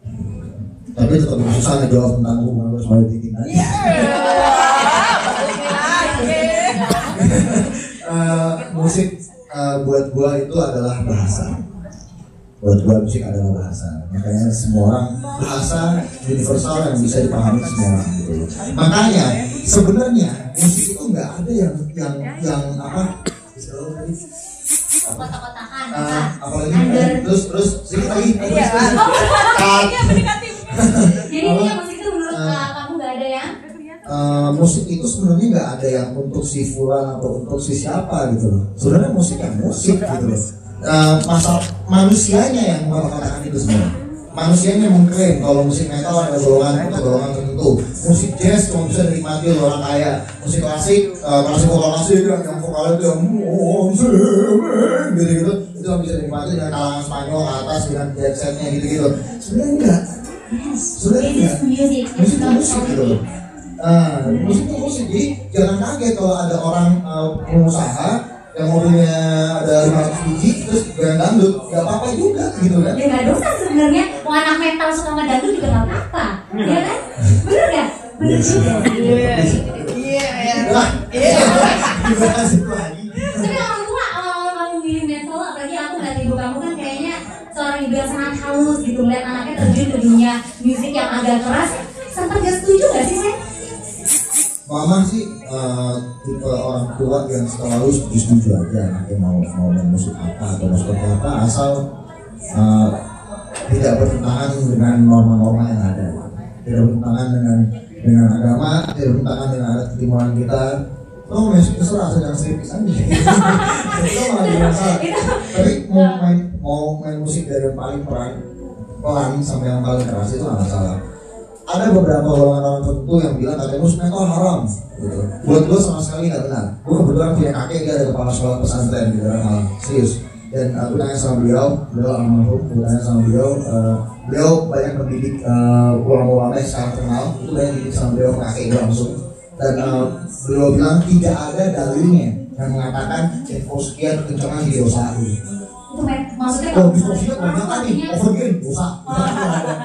Tapi tetap susah ngejawab tentang hubungan gue sama Titi tadi. Musik buat gue itu adalah bahasa. Buat gue musik adalah bahasa. Makanya semua orang bahasa universal yang bisa dipahami semua orang gitu. Makanya sebenarnya musik itu nggak ada yang apa? Kotak-kotakan, apalagi terus sedikit lagi. Jadi ini musik itu menurut kamu nggak ada yang? Musik itu sebenarnya nggak ada yang untuk si fulan atau untuk si siapa gitu loh. Sebenarnya musik yang musik gitu loh. Masa manusianya yang mengatakan itu semua. Manusianya mengklaim kalau musik metal ada golongan tertentu. Musik jazz cuma bisa dinikmati oleh orang kaya. Musik klasik, vokal klasik yang vokalnya itu yang gitu itu bisa dinikmati dengan kalangan Spanyol ke atas dengan jet setnya gitu. Sebenarnya enggak. Sebenarnya enggak. Musik itu musik gitu loh. Musik itu musik, jadi jangan kaget kalau ada orang pengusaha yang mobilnya ada 500 biji terus goyang dangdut, gak apa-apa juga gitu kan? Ya gak dosa sebenarnya, mau anak metal suka sama dangdut juga gak apa-apa, ya kan? Bener gak? Bener juga. Tapi orang tua kamu milih metal, apalagi aku ngeliat ibu kamu kan kayaknya seorang ibu yang sangat halus gitu, melihat anaknya terjun ke dunia musik yang agak keras. Sempat gak setuju gak sih, Sen? Mama sih tipe orang tua yang selalu setuju aja anaknya mau main musik apa atau musik apa asal tidak bertentangan dengan norma-norma yang ada, tidak bertentangan dengan agama, tidak bertentangan dengan adat ketimuran kita. Oh musik terserah sedang serius aja. Itu malah masalah. Tapi mau main musik dari yang paling pelan sampai yang paling keras itu nggak masalah. Ada beberapa golongan orang tertentu yang bilang katanya musik metal haram gitu. Buat gue sama sekali nggak benar. Gue kebetulan punya kakek, dia ada kepala sekolah pesantren di daerah Malang, serius. Dan aku tanya sama beliau almarhum, beliau banyak mendidik ulama-ulama yang sangat terkenal. Itu banyak didik sama beliau, kakek gue langsung. Dan beliau bilang tidak ada dalilnya yang mengatakan info sekian kencangan di dosa itu. Maksudnya kalau distorsinya banyak kan nih, overgain, dosa.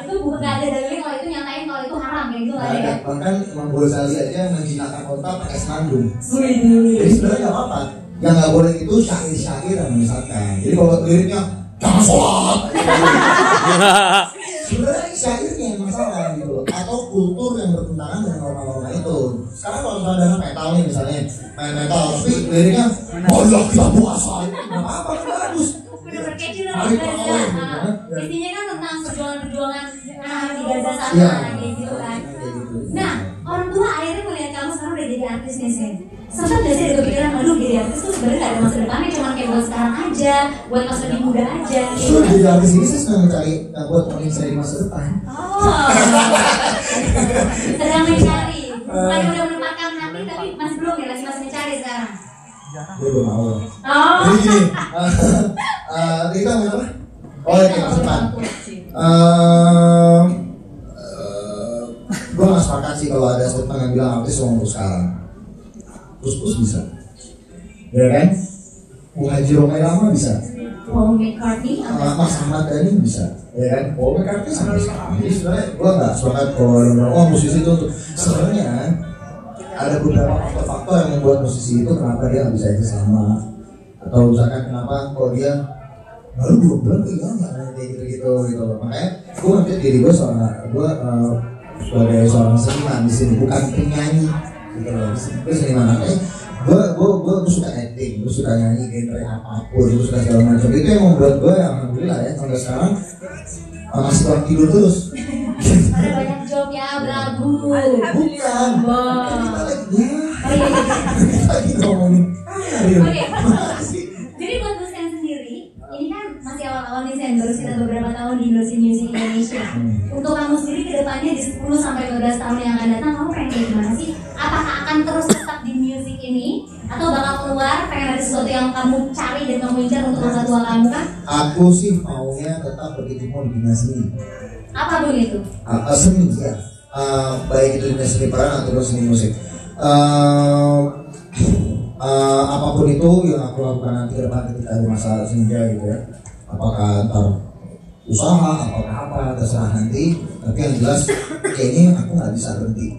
Itu bukan nggak ada dalilnya kalau itu nyatain kalau itu haram kayak gitu lah ya. Bahkan Imam Ghazali aja menjinakkan kota pakai senandung. Jadi sebenarnya nggak apa-apa. Yang nggak boleh itu syair-syair yang misalkan. Jadi kalau liriknya jangan sholat. Sebenarnya syairnya yang masalah gitu, atau kultur yang bertentangan dengan norma-norma itu. Sekarang kalau misalnya ada metal nih misalnya, main metal, tapi liriknya marilah kita puasa, nggak apa-apa, bagus. Intinya kan tentang perjuangan anak di Gaza sana kayak gitu kan. Nah, orang tua akhirnya melihat kamu sekarang udah jadi artis nih, Sen. Sempat gak sih ada kepikiran, aduh jadi artis tuh sebenarnya gak ada masa depannya, cuma kayak buat sekarang aja, buat masa lebih muda aja gitu. Jadi artis ini saya sedang mencari buat temenin saya di masa depan. Oh, sedang mencari. Bukan udah menempatkan hati, tapi masih belum ya, masih mencari sekarang. Gue belum mau. Oh. Jadi gini, kita mau apa? Oh ya, masa depan. Gue gak sepakat sih kalau ada statement yang bilang artis mau untuk sekarang. Terus bisa, ya kan? Muhajir Romai Lama bisa. Paul McCartney, Mas Ahmad Dhani bisa, ya kan? Paul McCartney sampai sekarang. Jadi sebenarnya gue nggak sepakat kalau musisi itu untuk sebenarnya ada beberapa faktor-faktor yang membuat musisi itu kenapa dia nggak bisa eksis selama, atau misalkan kenapa kalau dia baru 2 bulan kehilangan kayak gitu. Makanya gue ngerti diri gue soalnya gue sebagai seorang seniman di sini, bukan penyanyi gitu loh. Gue seniman gue suka acting, gue suka nyanyi genre apapun, gue suka segala macam. Itu yang membuat gue alhamdulillah ya sampai sekarang masih kurang tidur terus. Ada banyak job ya, belagu. Bukan. Lagi ngomongin. Oke. Jadi buat Sen sendiri, ini kan masih awal-awal nih Sen, baru sekitar beberapa tahun di industri musik Indonesia. Untuk kamu sendiri ke depannya di 10 sampai 12 tahun yang akan datang, kamu pengen kayak gimana sih? Apakah akan terus tetap di musik ini atau bakal keluar, pengen ada sesuatu yang kamu cari dan kamu incar untuk masa tua kamu kan? Aku sih maunya tetap berkecimpung di dunia seni. Apa pun itu? Seni ya. Baik itu dunia seni peran atau seni musik. Apapun itu yang aku lakukan nanti ke depan ketika ada masa senja gitu ya, apakah antar usaha apakah apa terserah nanti, tapi yang jelas kayaknya aku nggak bisa berhenti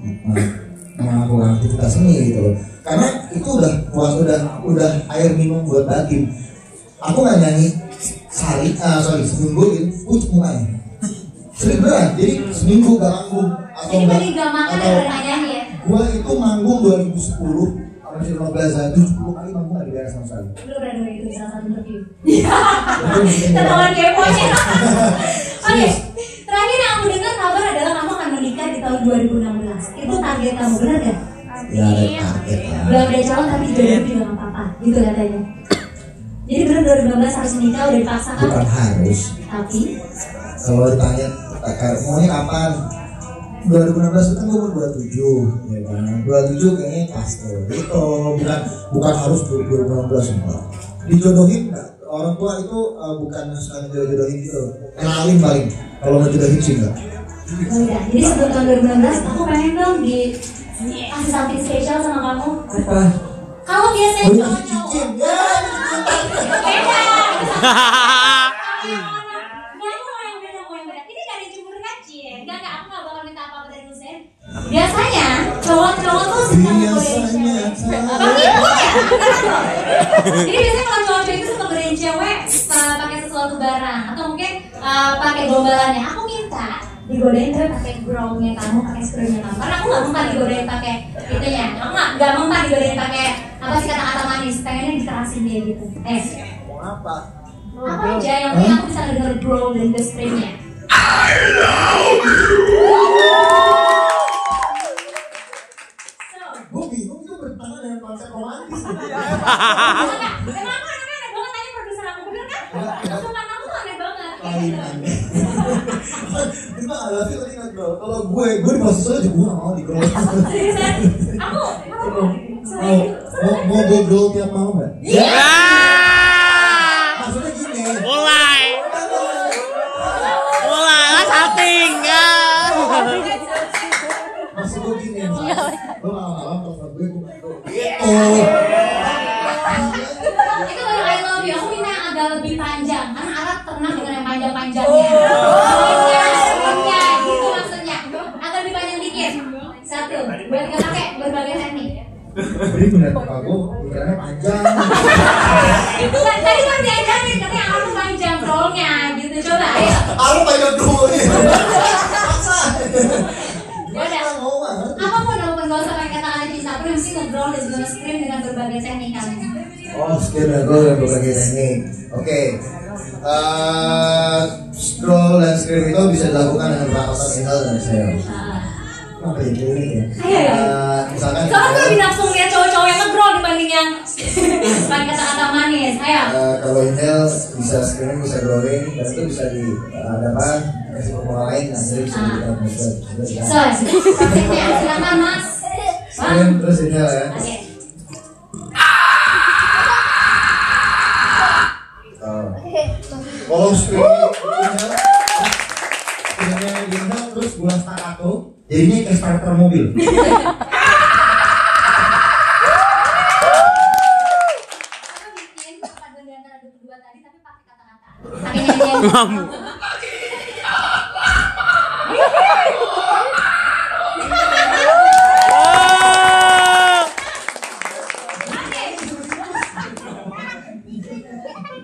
melakukan aktivitas ini gitu loh, karena itu udah puas, udah air minum buat batin. Aku nggak nyanyi seminggu ini pucuk mukanya sering berat, jadi seminggu gak manggung atau nggak makan ya. Gua itu manggung 2010 masih 15 70 kali manggung gak dibayar sama sekali. Lu udah denger itu di salah satu interview. Ketahuan keponya. Oke, terakhir yang aku dengar kabar adalah kamu akan menikah di tahun 2016. Itu target kamu, benar gak? Ya ada target ya. Belum ada calon tapi jodoh juga gak apa-apa, gitu katanya. Jadi benar 2016 harus menikah, udah dipaksakan? Bukan harus. Tapi? Kalau ditanya maunya kapan? 2016 itu kan gue umur 27 ya kan, 27 kayaknya pas tuh gitu, bukan harus 2016 enggak. Dijodohin enggak? Orang tua itu bukan sekali jodohin gitu, kenalin paling, kalau mau jodohin sih enggak. Udah, jadi sebelum tahun 2016 aku pengen dong kasih something spesial sama kamu. Apa? Kalau biasanya cowok-cowok beda. Biasanya cowok-cowok tuh suka ngegodain cewek. Bang Ibu ya? Jadi biasanya kalau cowok-cowok itu suka godain cewek pakai sesuatu barang atau mungkin pakai gombalannya. Aku minta digodain cewek pakai groundnya kamu, pakai screwnya kamu. Karena aku nggak mempan digodain pakai itunya. Aku nggak mempan digodain pakai apa sih kata-kata manis. Pengennya dikerasin dia gitu. Mau apa? Apa aja yang penting aku bisa ngedenger ground dan the screennya. Gue bingung itu bertentangan dengan konsep romantis. Emang aku aneh banget tanya produser aku, bener kan? Sumpah aku tuh aneh banget. Aneh. Kita ada sih tadi nggak bro. Kalau gue di posisi aja gue nggak mau di grow. Seriusan? Aku mau gue grow tiap mau nggak? Ya. Maksudnya gini. Mulai lah salting ya. Maksud gue gini. Lo lama-lama kalau gue nggak grow. Gitu. itu baru I love you. Aku minta yang agak lebih panjang. Karena Arab terkenal dengan yang panjang-panjangnya. Screennya, gitu maksudnya. Agak lebih panjang dikit. Satu, buat nggak pakai berbagai teknik. Beri melihat aku, pikirannya panjang. Tadi kan diajarin katanya yang harus panjang rollnya gitu. Coba ayo. Aku panjang dulu nih. Yaudah. Apapun gak usah pakai kata-kata cinta. Aku mesti nge-grow dan juga screen dengan berbagai teknik kamu. Oh, screen dan grow dan berbagai teknik. Oke. Scroll dan screen itu bisa dilakukan dengan perapatan email dan Excel. Apa yang unik ya? Ayo. Misalkan Soalnya aku lebih nafsu ngeliat cowok-cowok yang nge-grow dibanding yang pakai kata-kata manis. Ayo. kalau email bisa screening, bisa drawing, dan itu bisa di ada apa? Kasih formula lain, nah jadi bisa kita So, praktiknya silakan Mas. screen terus email ya. Oke. Kalau screening email terus bulan staccato, jadinya kayak starter mobil. Ngamuk.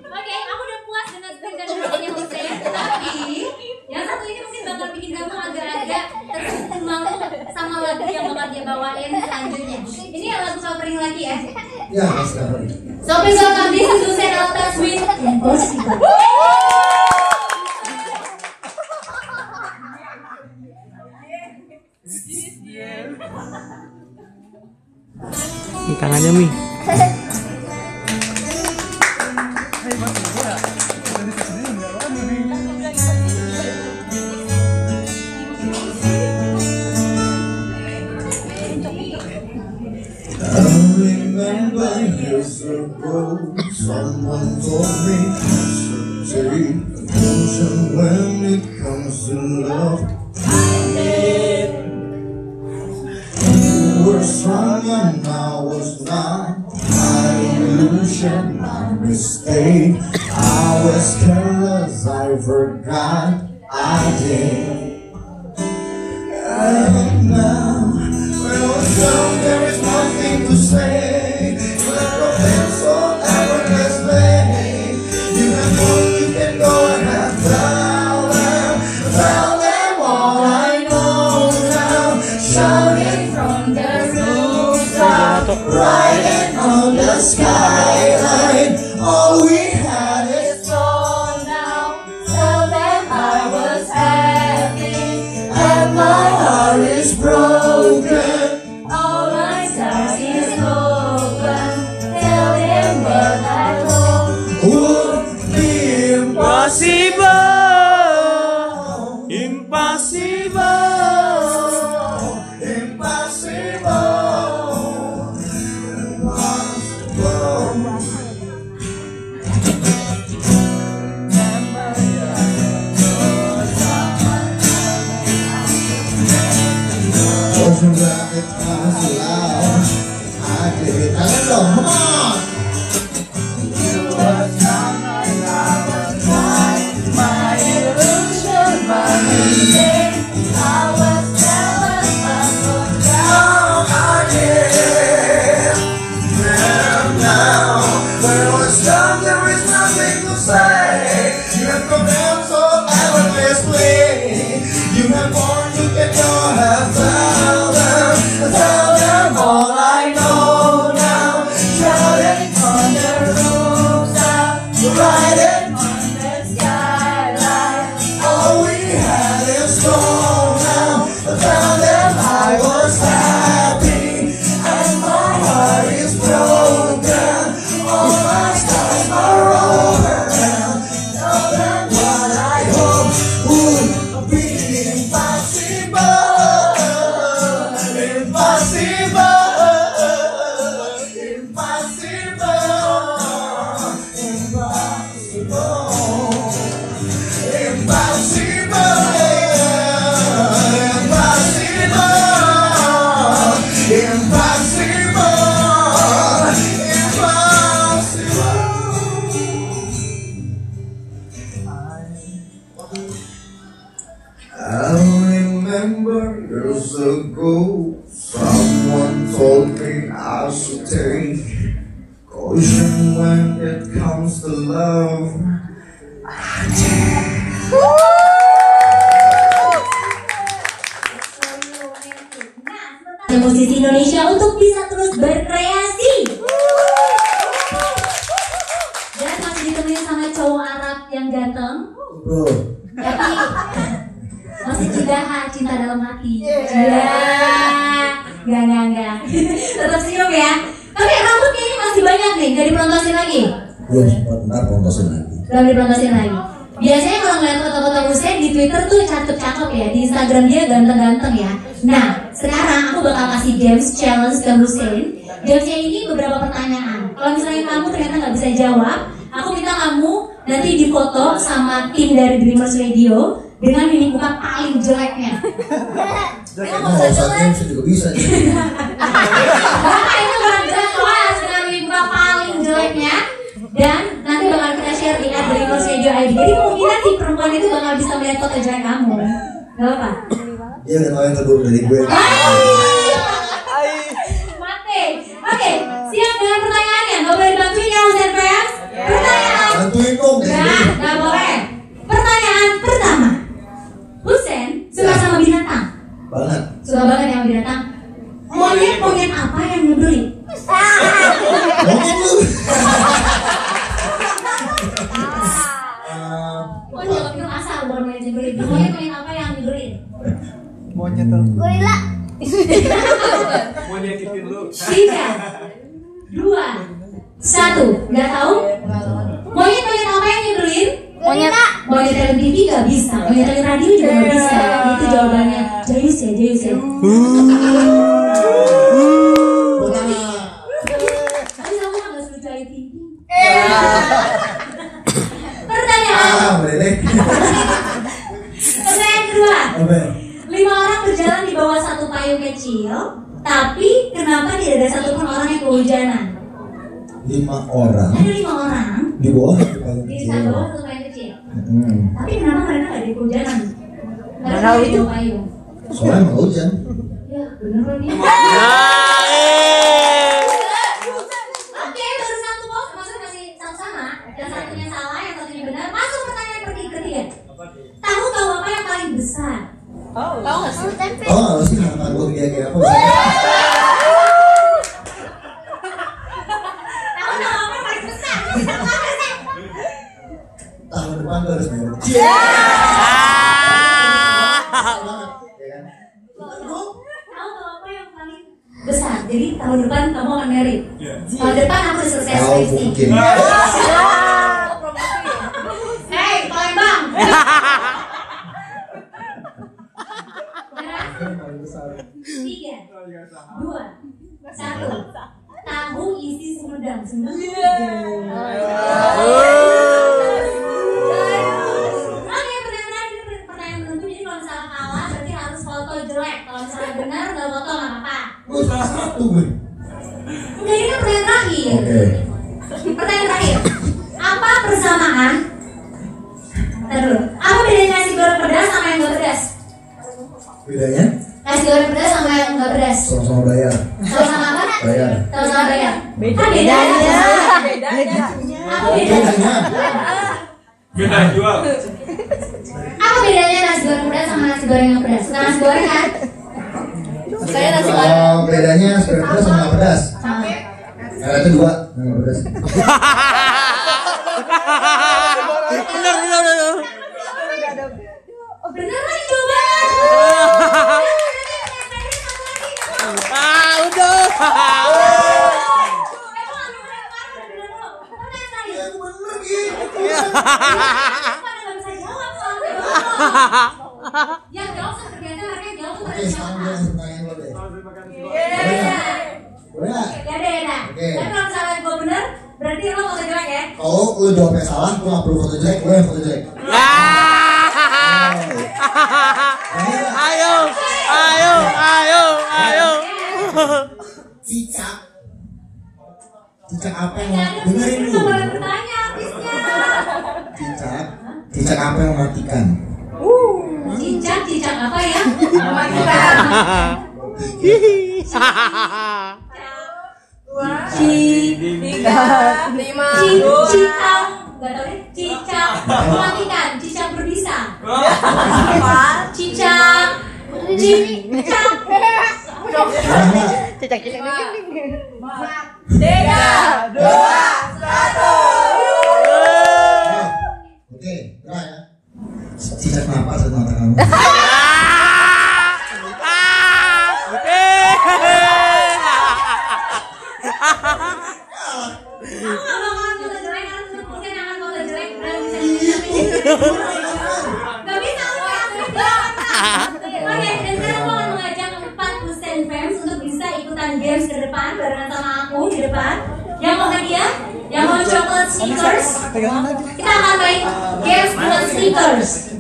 Oke, aku udah puas dengan screen dan Hussein. Tapi yang satu ini mungkin bakal bikin kamu agak-agak tersentuh kamu sama lagu yang bakal dia bawain selanjutnya. Ini lagu Sopri lagi ya? Ya, sekarang. So please welcome this is Lucen Altas with Impossible. Ini tangannya Mi. I remember years ago, someone told me I should take caution when it comes to love. You were strong and I was not. My illusion, my mistake. I was careless, I forgot I did. And now, well, so there is nothing to say. You have no been so effortlessly. You have one, you can go and have tell them all I know now. Shouting from the rooftop, riding on the skyline. All we had is gone now. Tell them I was happy and my heart is broken. All my stars is open. Tell them what I told would be impossible. Come on! I remember years ago, someone told me I should take caution when it comes to love. Musisi Indonesia untuk bisa terus berkreasi. Dan masih ditemenin sama cowok Arab yang ganteng. Bro, Tapi masih juga cinta dalam hati. Enggak. Tetap senyum ya. Tapi rambut kayaknya masih banyak nih, gak diperontosin lagi. belum sempat, ntar pontosin lagi. Belum diperontosin lagi. Biasanya kalau ngeliat foto-foto Hussein di Twitter tuh cakep-cakep ya, di Instagram dia ganteng-ganteng ya. Nah, sekarang aku bakal kasih games challenge ke Hussein. Gamesnya ini beberapa pertanyaan. Kalau misalnya kamu ternyata nggak bisa jawab, aku minta kamu nanti difoto sama tim dari Dreamers Radio dengan mimik muka paling jeleknya. Kamu nggak usah jelek. Saya juga bisa. Nah, itu benar jelas dengan mimik muka paling jeleknya. Dan nanti bakal kita share di Dreamers Radio ID. Jadi kemungkinan si perempuan itu bakal bisa melihat foto jelek kamu. Gak apa? Dia udah tahu yang terburuk dari gue. Mati. Oke, siap dengan pertanyaannya. Gak boleh dibantuin ya, Hussein Friends. Pertanyaan. Bantuin dong. Gak boleh. Pertanyaan pertama. Hussein suka sama binatang? Banget. Suka banget yang binatang. Monyet apa yang nyebelin? Monyet lu. Monyet itu asal bukan monyet nyebelin. Monyet apa yang nyebelin? Gorila. Mau nyakitin lu. 3, 2, 1. Nggak tahu? Monyet apa yang nyebelin? Monyet. Monyet TV nggak bisa. Monyet radio juga nggak bisa. Itu jawabannya. Jayus ya. Tapi kamu nggak selucu Ayu Ting Ting. Pertanyaan kedua. 5 orang berjalan di bawah satu payung kecil, tapi kenapa tidak ada satupun orang yang kehujanan? 5 orang. Ada 5 orang Di bawah satu payung di kecil. bawah satu payung kecil. Tapi kenapa mereka nggak di kehujanan? Karena di bawah payung. Soalnya emang hujan. Ya bener loh nih. Oke, baru satu kok, maksudnya masih sama-sama. Yang satunya salah, yang satunya benar. Masuk pertanyaan ketiga. Tahu apa yang paling besar? Tahu nggak sih? Tempe. Oh, nggak sih harapan gue kira-kira apa? Tahu apa yang paling besar? Tahun depan gue harus bayar. Tahu apa yang paling besar? Jadi tahun depan kamu akan married. Tahun depan aku udah selesai Tahu skripsi. mungkin. Hei, Palembang. Tiga, 2, 1. Tahu isi Sumedang. Oke, pertanyaan penentu. Jadi kalau misalnya kalah berarti harus foto jelek. Kalau misalnya benar nggak foto nggak apa-apa. Gue salah satu gue. Enggak, ini kan pertanyaan terakhir. Oke. Pertanyaan terakhir. Apa persamaan? Ntar dulu. Apa bedanya nasi goreng pedas sama yang nggak pedas? Bedanya? Nasi goreng pedas sama yang nggak pedas. Sama-sama bayar. Sama-sama apa? Bayar. Sama-sama bayar. Apa bedanya? Apa bedanya? Beda jual. Apa bedanya nasi goreng pedas sama nasi goreng yang pedas? Suka nasi goreng kan? Saya nasi goreng. Oh, bedanya sebenarnya pedas sama nggak pedas. Karena itu 2 nggak pedas. Bener. Bener kan coba? Udah. Yang jawab terbiasa mereka jawab tuh Oke, sekarang gue langsung pertanyaan lo deh. Boleh nggak? Ya deh. Oke. Tapi kalau misalnya gue bener, berarti lo foto jelek ya? Kalau lo jawabnya salah, gue nggak perlu foto jelek, gue yang foto jelek. Ayo. Cicak apa yang dengerin Itu dulu? boleh bertanya habisnya. Cicak apa yang mematikan? Cicak apa ya? Tiga, lima, Cicak, nggak tahu deh. Cicak mematikan, cicak berbisa. Cicak. tiga, dua, satu. Oke, berah ya. Cicak napas satu mata kamu. Gak bisa Oke, dan sekarang aku akan mengajak 4 Kusen Fans untuk bisa ikutan games ke depan barengan sama aku di depan. Yang mau hadiah, yang mau chocolate sneakers, kita akan main games dengan sneakers.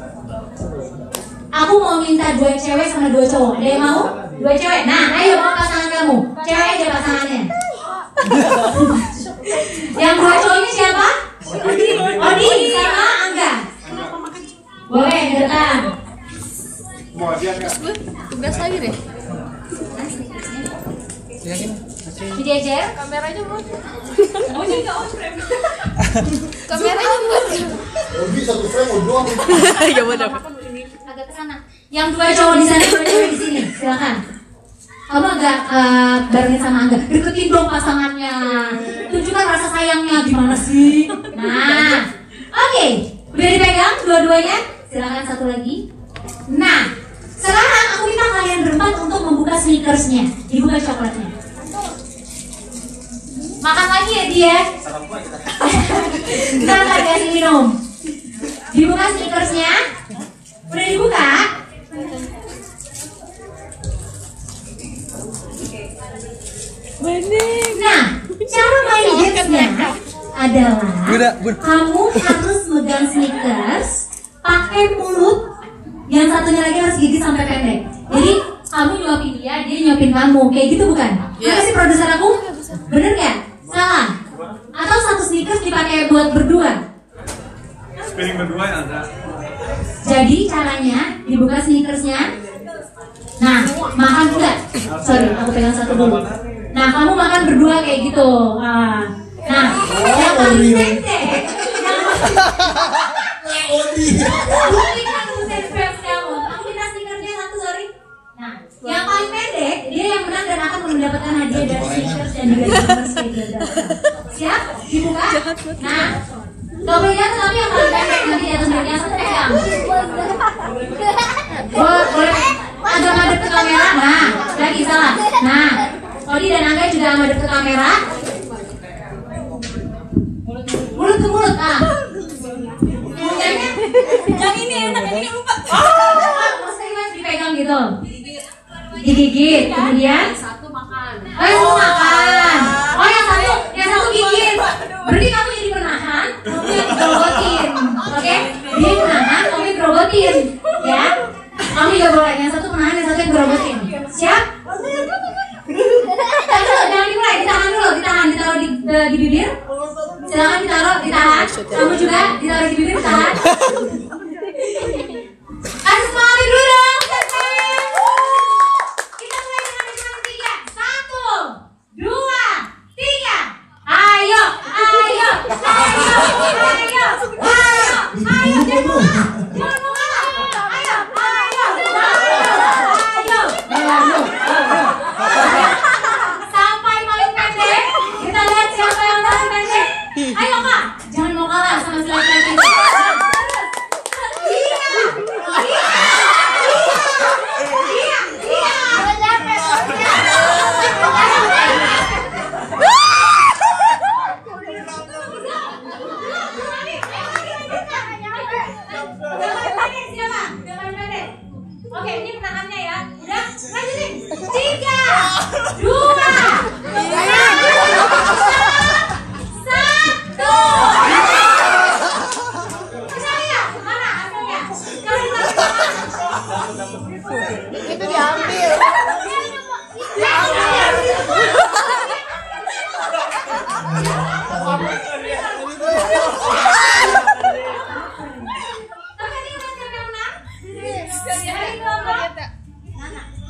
Aku mau minta 2 cewek sama 2 cowok. Ada yang mau? 2 cewek. Nah, ayo mau pasangan kamu. Cewek aja pasangannya. Yang 2 cowoknya siapa? Odi sama Angga. Boleh, datang. Mau hadiah nggak? Tugas lagi deh. Dijejer. Kameranya buat. Oh ini nggak on frame. Kameranya buat. Lebih satu frame mau doang. Ya benar. Agak ke sana. Yang 2 cowok di sana, 2 cewek di sini. silakan. Kamu agak barengin sama Angga, deketin dong pasangannya, tunjukkan rasa sayangnya gimana sih. Nah, oke, udah dipegang dua-duanya, silakan satu lagi. Nah, sekarang aku minta kalian berempat untuk membuka sneakersnya, dibuka coklatnya. Makan lagi ya dia. Kita akan kasih minum. Dibuka sneakersnya, udah dibuka. Nah, cara main gamesnya adalah kamu harus megang sneakers pakai mulut, yang satunya lagi harus gigi sampai pendek. Jadi kamu nyuapin dia nyuapin kamu, kayak gitu bukan? Mana sih produser aku? Bener nggak? Salah? Atau satu sneakers dipakai buat berdua? Spinning berdua ya ada. Jadi caranya dibuka sneakersnya. Nah, makan enggak? Sorry, aku pegang satu dulu. Nah, kamu makan berdua kayak gitu. Nah, yang paling pendek. Aku minta sneakersnya satu, sorry. Nah, yang paling pendek dia yang menang dan akan mendapatkan hadiah dari sneakers dan juga sneakers kayak gitu. Siap? Dibuka. Nah, gak pegang tapi yang paling pendek nanti di atas bagian satu pegang. Boleh agak madep ke kamera. Nah, lagi salah. Nah, Odi dan Angga juga madep ke kamera. Mulut ke mulut. Ah. Yang ini enak, yang ini lupa. Maksudnya dipegang gitu. Digigit. Kemudian satu makan. Oh, yang satu makan. Oh, yang satu gigit. Berarti kamu jadi penahan, kamu yang grogotin. Oke? Dia menahan, kamu yang grogotin. Ya? Kamu juga boleh, yang satu menahan, yang satu yang grogotin. Siap? Jangan dimulai, ditahan dulu, ditaruh di bibir. Silakan ditahan. Kamu juga ditaruh di bibir, ditahan. Kasih semangat dulu dong. Kita mulai dengan hitungan 3. 1, 2, 3. Ayo. Sampai paling pendek. Kita lihat siapa yang paling pendek. Ayo Kak, jangan mau kalah sama si laki-laki. Oke, ini penahannya ya. Udah, lanjutin. 3, 2, 1. Percaya? Mana hasilnya? Itu diambil.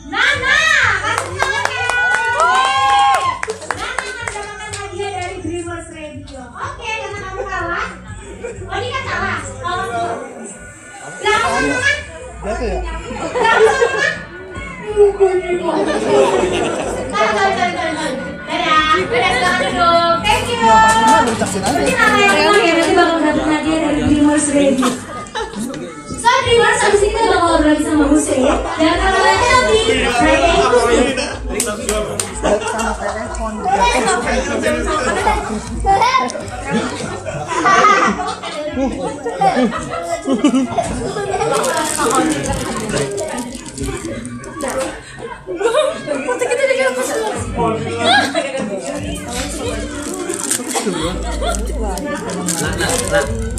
Nana, kasih tangannya. Nana mendapatkan hadiah dari Dreamers Radio. Oke, karena kamu kalah. Oh, ini kan kalah. Kalah dulu. Kalah. Dadah, silakan duduk. Thank you. Nanti bakal dapat hadiah dari Dreamers Radio. So Dreamers, abis ini kita bakal ngobrol lagi sama Hussein. Dan kalau nanti Friday Akustik. Sama telepon.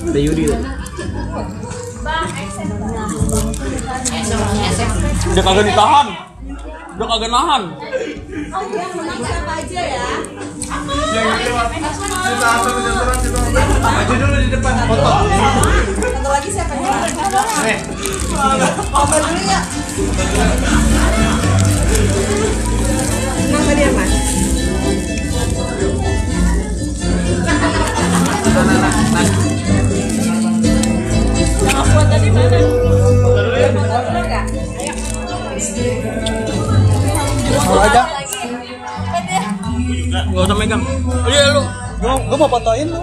Ada Yudi. Udah kagak ditahan. Udah kagak nahan. Siapa aja ya? Maju dulu di depan foto. Satu lagi siapa ya? Foto dulu ya. Nama dia Mas. Yang aku buat tadi mana? Foto dulu enggak? Ayo. Mau aja. Gak usah megang. Oh iya lu. Gue mau fotoin lu.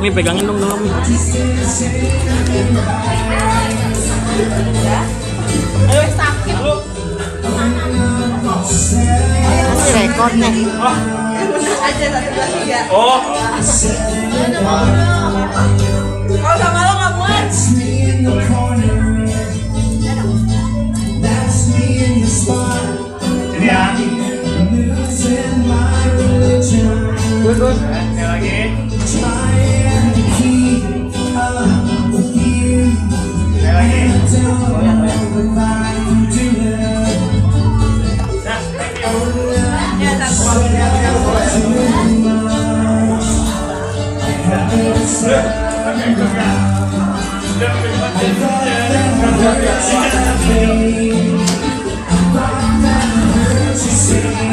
Mi pegangin dong Mi. Ayo sakit lu. Masih rekod nih. Aja 1, 2, 3. Oh. Kalau sama lo nggak muat. Ini ya. Good. Lagi.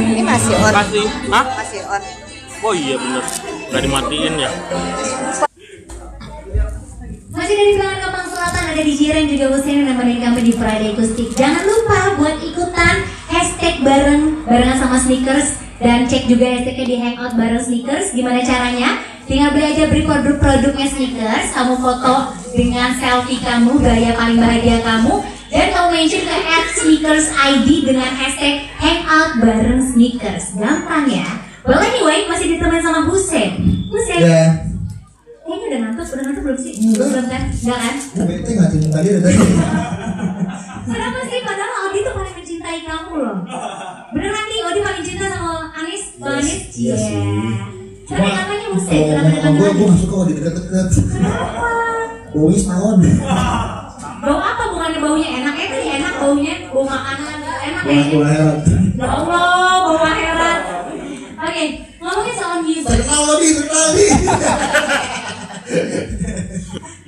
Ini masih on. Hah? Masih on. Oh iya bener. Gak dimatiin ya. Masih dari Bilangan Kapang Selatan, ada di Jiren juga Hussein yang nemenin kami di Friday Acoustic. Jangan lupa buat ikutan hashtag barengan sama Sneakers, dan cek juga hashtagnya di Hangout bareng Sneakers. Gimana caranya? Tinggal beli aja produknya Sneakers, kamu foto dengan selfie kamu, gaya paling bahagia kamu, dan kamu mention ke @sneakersID dengan hashtag Hangout bareng Sneakers. Gampang ya. Well anyway, masih ditemenin sama Hussein. Hussein. Ya. Kayaknya udah ngantuk belum sih? Enggak. Belum kan? Enggak kan? Bete ngatin tadi udah tadi. Kenapa sih? Padahal Odi tuh paling mencintai kamu loh. Beneran nih, Odi paling cinta sama Anis? Bang Anis? Iya sih. Tapi katanya Hussein, Kalau kenapa ngomong dipanggil gue Anis? gak suka kalau deket-deket. Kenapa? Baunya setahun. Bau apa? Bukannya baunya enak? Tadi enak baunya, bau makanan enak ya? Gue heran. Ya Allah, bau akhirat. Oke, ngomongin soal music. Terkenal.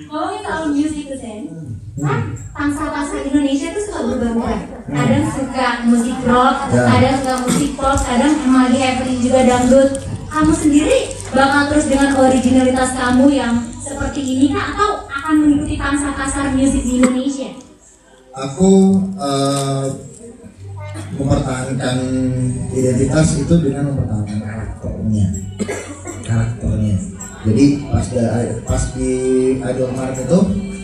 Ngomongin soal musik tuh Sen, kan pangsa pasar Indonesia tuh suka berubah-ubah. Kadang suka musik rock, kadang suka musik pop, kadang lagi happening juga dangdut. Kamu sendiri bakal terus dengan originalitas kamu yang seperti ini kah, atau akan mengikuti pangsa pasar musik di Indonesia? Aku mempertahankan identitas itu dengan mempertahankan karakternya. Jadi pas di Idol Mart itu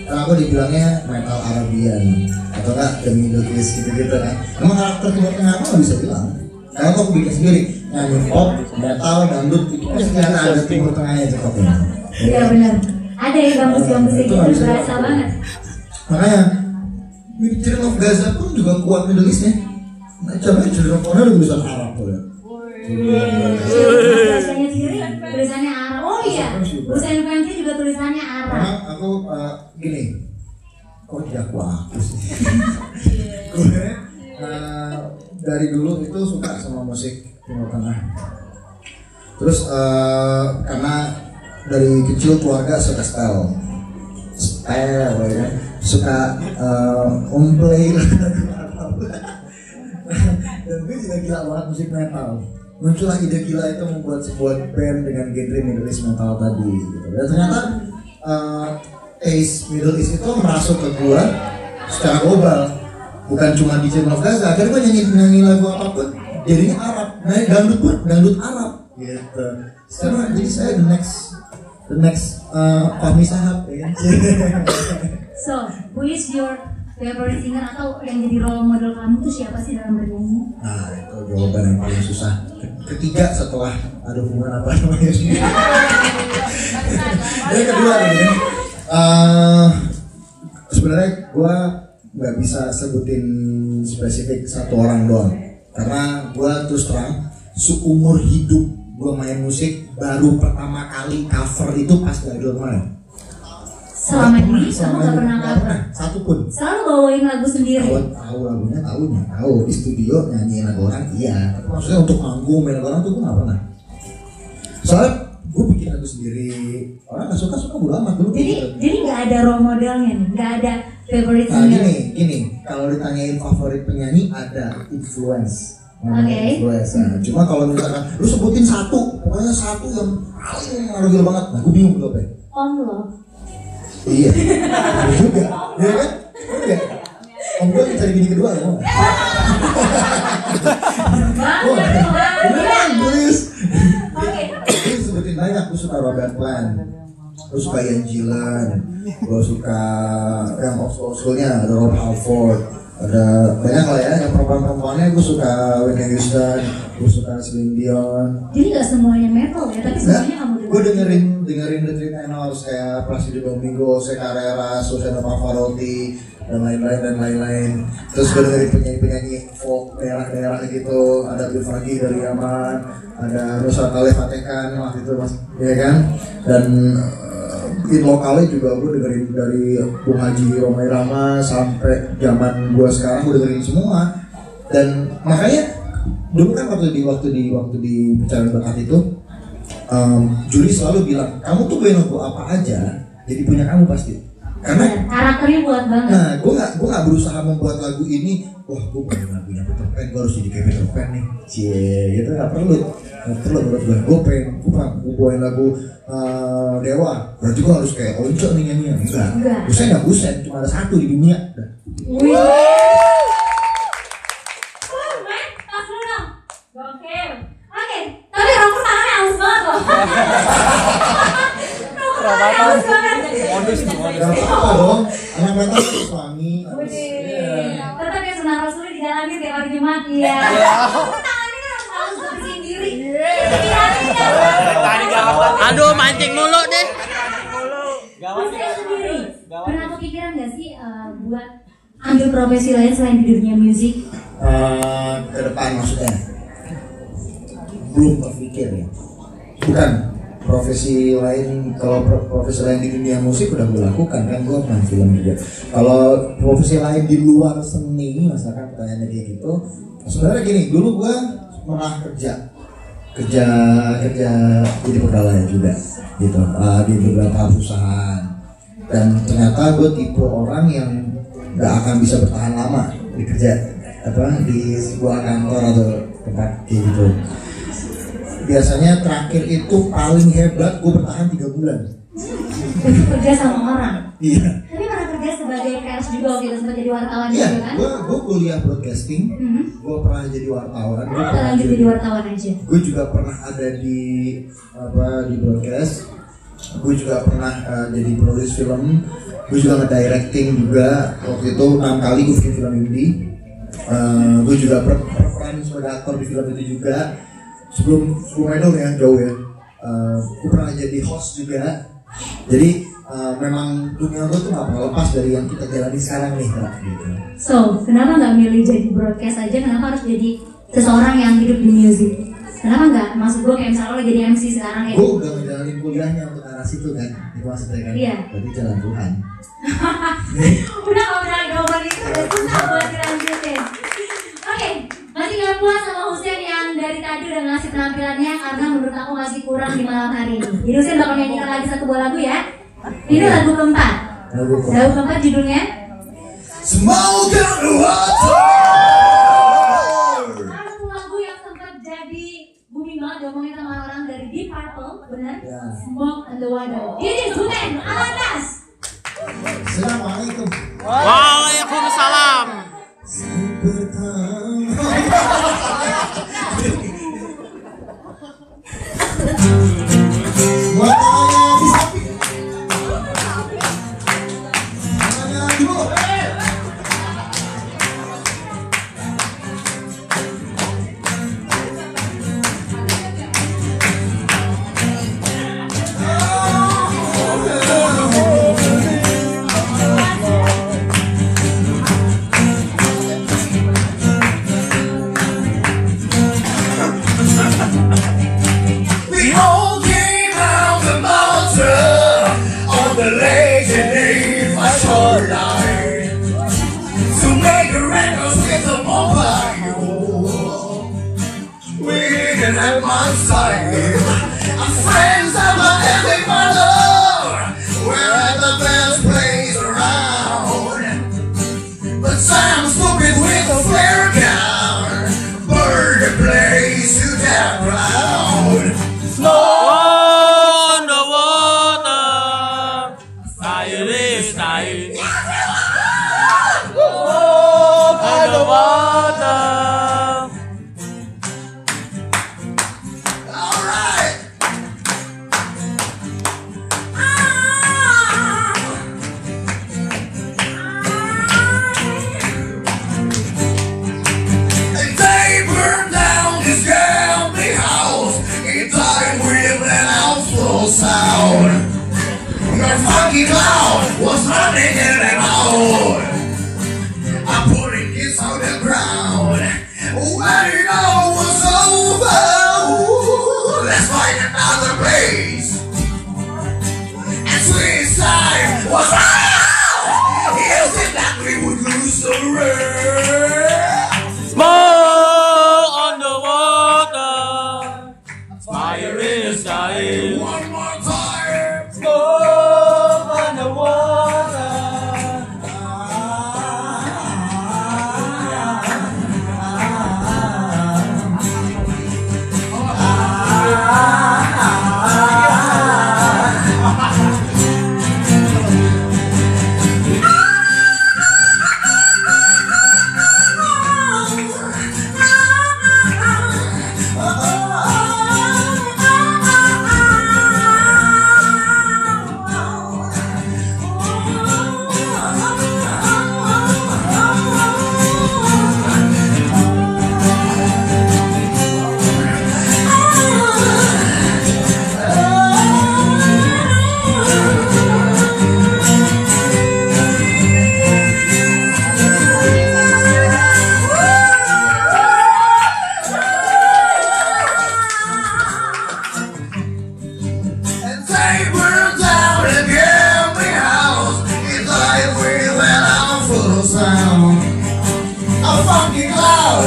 kan aku dibilangnya metal Arabian atau enggak The Middle East gitu kan. Emang karakter Timur Tengah aku nggak bisa bilang. Karena aku bikin sendiri nyanyi pop, metal, dangdut itu pasti ada Timur Tengahnya cocoknya. Iya benar. Ada ya gambus-gambusnya gitu, berasa banget. Makanya Children of Gaza pun juga kuat Middle East-nya. Coba Children of Honor udah tulisan Arab tuh ya. Tulisannya sendiri tulisannya Arab. Oh iya, Hussein Fancy juga tulisannya Arab. Karena aku gini, kok jago aku sih. Gue dari dulu itu suka sama musik Timur Tengah. Terus karena dari kecil keluarga suka style ya, suka play dan gue juga gila banget musik metal. Muncullah ide gila itu membuat sebuah band dengan genre Middle East metal tadi gitu. Dan ternyata taste Middle East itu merasuk ke gue secara global, bukan cuma di Children of Gaza. Akhirnya gue nyanyi lagu apapun jadinya Arab, dangdut pun dangdut Arab gitu. Sekarang jadi saya the next Fahmi Sahab ya. So, who is your favorite singer atau yang jadi role model kamu tuh siapa sih dalam bernyanyi? Nah itu jawaban yang paling susah. Ketiga setelah ada hubungan apa namanya? Yang kedua nih, sebenarnya gue nggak bisa sebutin spesifik satu orang doang, karena gue terus terang seumur hidup gue main musik baru pertama kali cover itu pas di Idol Mart. Selama ini kamu gak pernah cover? Satu pun. Selalu bawain lagu sendiri? Tahu lagunya, tahu di studio nyanyiin lagu orang iya. Tapi maksudnya untuk manggung main lagu orang tuh gue gak pernah. Soalnya gue bikin lagu sendiri, orang gak suka bodo amat dulu. Jadi gak ada role modelnya nih, gak ada favorite Nah singer? gini, kalau ditanyain favorit penyanyi ada influence. Oke. Nah, cuma kalau misalkan lu sebutin satu, pokoknya satu yang paling ngaruh banget, nah gue bingung tuh apa ya? Om lo. Iya, juga, ya kan? Iya. Om gue cari bini kedua ya, mau? Beneran, tulis. Gue sebutin banyak, gue suka Robert Plant, gue suka Ian Gillan, gue suka yang old-schoolnya, ada Rob Halford, ada banyak lah ya, yang perempuan-perempuannya gue suka Whitney Houston, gue suka Celine Dion. Jadi gak semuanya metal ya, tapi semuanya kamu dengerin. Gue dengerin The Three Tenors kayak Placido Domingo, Carrera, Susana Pavarotti, dan lain-lain. Terus gue dengerin penyanyi-penyanyi folk daerah-daerah gitu, ada Bill Fagi dari Yaman, ada Nusrat Al-Fatihah waktu itu mas, ya kan? Dan di lokalnya juga gue dengerin dari Bung Haji Romai Rama sampai zaman gue sekarang gue dengerin semua. Dan makanya dulu kan waktu di pencarian bakat itu, juri selalu bilang kamu tuh boleh lagu apa aja, jadi punya kamu pasti. Karena karakternya buat banget. Nah, gue nggak berusaha membuat lagu ini. Wah, gue pengen lagunya Peter Pan, gue harus jadi kayak Peter Pan nih. Cie, gitu nggak perlu menurut gue. Gue bawain lagu Dewa, berarti gue harus kayak Onco nih nyanyi. Enggak. Busen nggak busen, cuma ada satu di dunia. Wih. Men, pas lu dong. Gokil. Oke, tapi Rocker tangannya halus banget loh. Rocker halus banget. Gak apa-apa dong, anak metal itu suami. Tetap ya Sunan Rasul di dalamnya tiap hari Jumat ya. Tangannya kan harus bersihin diri. Aduh, mancing mulu deh. Saya sendiri pernah kepikiran gak sih buat ambil profesi lain selain di dunia musik? Ke depan maksudnya belum terpikir ya. Bukan profesi lain, kalau profesi lain di dunia musik udah gue lakukan kan, gue main film juga. Kalau profesi lain di luar seni, misalkan pertanyaannya kayak gitu, sebenarnya gini, dulu gue pernah kerja jadi pegawai juga gitu, di beberapa perusahaan, dan ternyata gue tipe orang yang nggak akan bisa bertahan lama di sebuah kantor atau tempat kayak gitu. Biasanya terakhir itu paling hebat gue bertahan 3 bulan. Itu kerja sama orang. Iya. Tapi pernah kerja sebagai pers juga waktu itu, sempat jadi wartawan Iya, juga kan? gue kuliah broadcasting, gue pernah jadi wartawan. Kita lanjut jadi wartawan aja. Gue juga pernah ada di broadcast. Gue juga pernah jadi penulis film. Gue juga nge-directing juga. Waktu itu 6 kali gue bikin film indie. Gue juga berperan sebagai aktor di film itu juga. Sebelum Idol ya, jauh ya. Gue pernah jadi host juga. Jadi memang dunia gue tuh gak pernah lepas dari yang kita jalani sekarang nih, gitu. So, kenapa nggak milih jadi broadcast aja? Kenapa harus jadi seseorang yang hidup di musik? Kenapa nggak? Maksud gue kayak misalnya lo jadi MC sekarang kayak. Gue udah ngejalanin kuliahnya untuk arah situ kan, itu maksudnya kan. Iya. Berarti jalan Tuhan. Udah kalau udah jawaban itu udah susah buat dilanjutin. Oke, masih nggak puas sama Husein yang dari tadi udah ngasih penampilannya karena menurut aku masih kurang di malam hari ini. Jadi Husein bakal nyanyikan lagi satu buah lagu ya. Ini lagu keempat. Lagu keempat judulnya Smoke on the water. Satu lagu yang sempat jadi booming banget diomongin sama orang dari Deep Purple, benar? Ya. Smoke on the Water. Ini Husein Alatas. Assalamualaikum. Waalaikumsalam. The funky cloud was running in and out. I'm putting kids on the ground. When it all was over, let's find another place. And suicide was out. It seemed like we would lose the race. Smoke on the water, fire in the sky. One more time. Smoke on the water.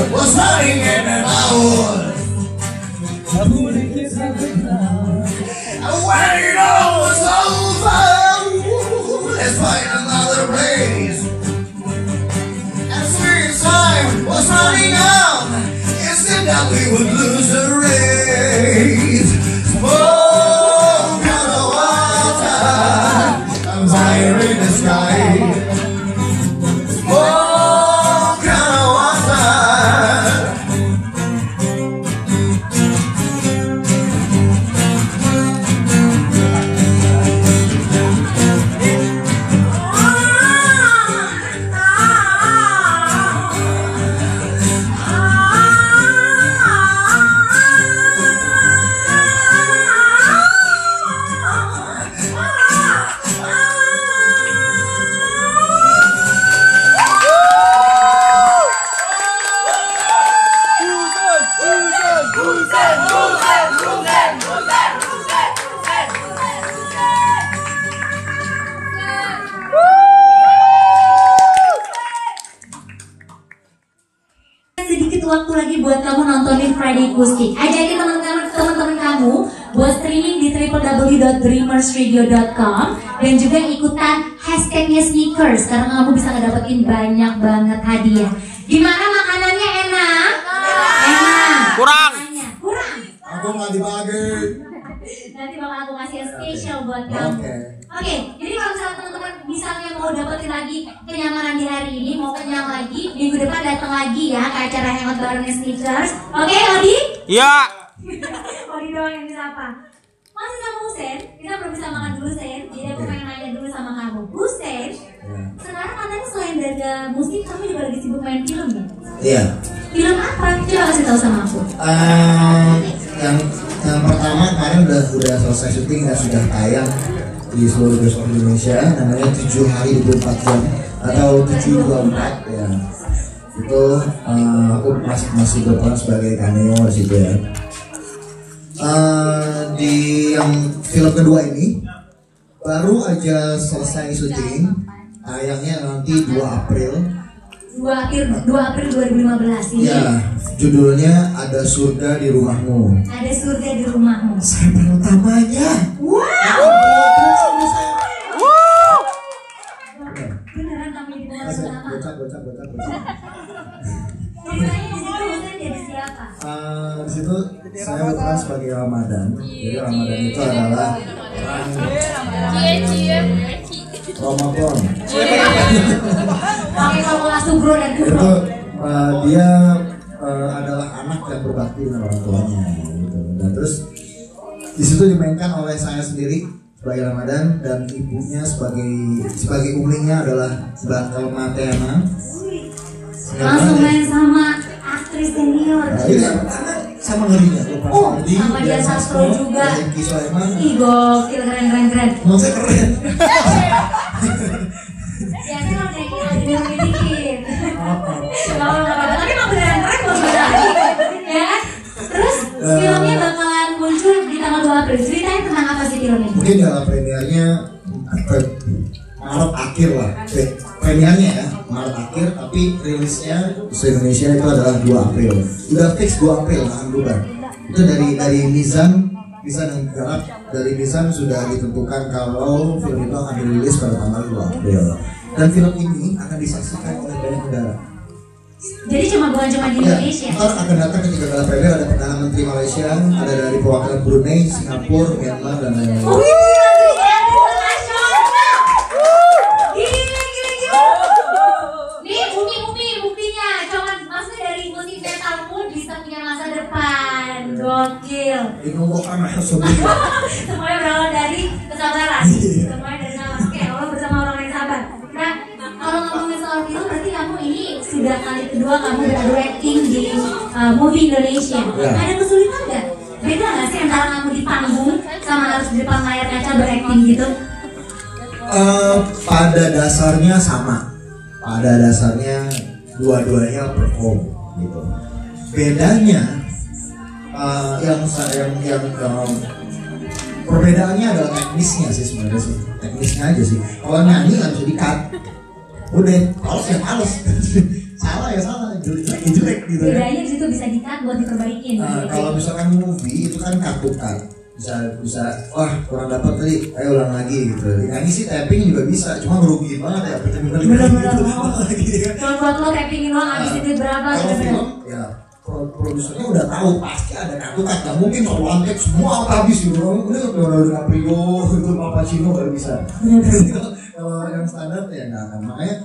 Was running in and out. And when it all was over, let's find another place. And suicide was running out. It seemed that we would lose the race. Smoke on the water, and fire in the sky. Sedikit waktu lagi buat kamu nontonin Friday Acoustic. Ajakin teman-teman kamu buat streaming di www.dreamersradio.com dan juga ikutan hashtagnya sneakers karena kamu bisa ngedapetin banyak banget hadiah. Gimana makanannya enak? Enak. Kurang. Kurang. Aku nggak dibagi. Nanti bakal aku kasih yang spesial buat kamu. Oke, jadi kalau misalnya teman-teman misalnya mau dapetin lagi kenyamanan di hari ini, mau kenyang lagi, minggu depan datang lagi ya ke acara hangout barengnya Sneakers. Oke, Odi? Iya. Odi doang yang bisa apa? Masih sama Husen, kita belum bisa makan dulu Sen. Jadi aku pengen nanya dulu sama kamu, Husen. Sekarang katanya selain daga musik, kamu juga lagi sibuk main film ya? Iya. Film apa? Coba kasih tahu sama aku. Yang pertama kemarin udah selesai syuting dan sudah tayang di seluruh bioskop Indonesia, namanya 7 hari 24 jam atau 724 ya. Itu aku masih berperan sebagai cameo di situ ya. Di yang film kedua ini baru aja selesai syuting, tayangnya nanti 2 April 2 April 2015 ini. Ya, judulnya Ada Surga di Rumahmu. Ada Surga di Rumahmu. Saya peran utamanya. Wow. Beneran kamu jadi pemeran utama. Bocah. Ceritanya di situ Husen jadi siapa? Di situ saya berperan sebagai Ramadan. Jadi Ramadan itu adalah Ramadan. Oke, kalau langsung bro dan Itu bro. dia adalah anak yang berbakti dengan orang tuanya gitu. Dan terus di situ dimainkan oleh saya sendiri sebagai Ramadan dan ibunya sebagai umlinya adalah Mbak Elma Teana. Langsung main sama aktris senior. Iya, sama ngerinya tuh Pak Saldi, sama Dian Sastro juga. Hengki Sulaiman. Ih gokil, keren. Menurut saya keren. Biasanya kalau kayak gini lebih dikit. Tapi emang beneran keren loh sebenarnya. Ya kan? Terus filmnya bakalan muncul di tanggal 2 April. Ceritain tentang apa sih filmnya? Mungkin dalam premiernya Maret akhir lah. Premiernya ya Maret akhir, tapi rilisnya di Indonesia itu adalah 2 April. Udah fix 2 April akan berubah. Itu dari Mizan yang gerak, dari Mizan sudah ditentukan kalau film itu akan dirilis pada tanggal 2 April. Dan film ini akan disaksikan oleh banyak negara. Jadi bukan cuma di Indonesia. Ntar akan datang ketika gala premier ada Perdana Menteri Malaysia, ada dari perwakilan Brunei, Singapura, Myanmar dan lain-lain. Oh, gokil. Semuanya berawal dari kesabaran. Semuanya dari sabar. Oke, Allah bersama orang yang sabar. Nah, kalau ngomongin soal film, berarti kamu ini sudah kali kedua kamu beradu acting di movie Indonesia. Ada kesulitan nggak? Beda nggak sih antara kamu di panggung sama harus di depan layar kaca berakting gitu? Pada dasarnya sama. Pada dasarnya dua-duanya perform gitu. Bedanya yang perbedaannya adalah teknisnya sih sebenarnya sih, teknisnya aja sih. Kalau nyanyi nggak bisa di-cut, udah halus ya halus, salah ya salah, jelek gitu. Bedanya di situ bisa di-cut buat diperbaikin. Kalau misalkan movie itu kan cut, bisa wah kurang dapat tadi, ayo ulang lagi gitu. Nyanyi sih tapping juga bisa, cuma ngerugiin banget ya, bener-bener gitu. Cuma buat lo tappingin doang, abis itu berapa? Kalau film ya produsernya udah tahu pasti ada cut, nggak mungkin kalau one take semua habis gitu. Udah Leonardo DiCaprio itu Al Pacino baru bisa. Kalau yang standar ya nggak akan. Makanya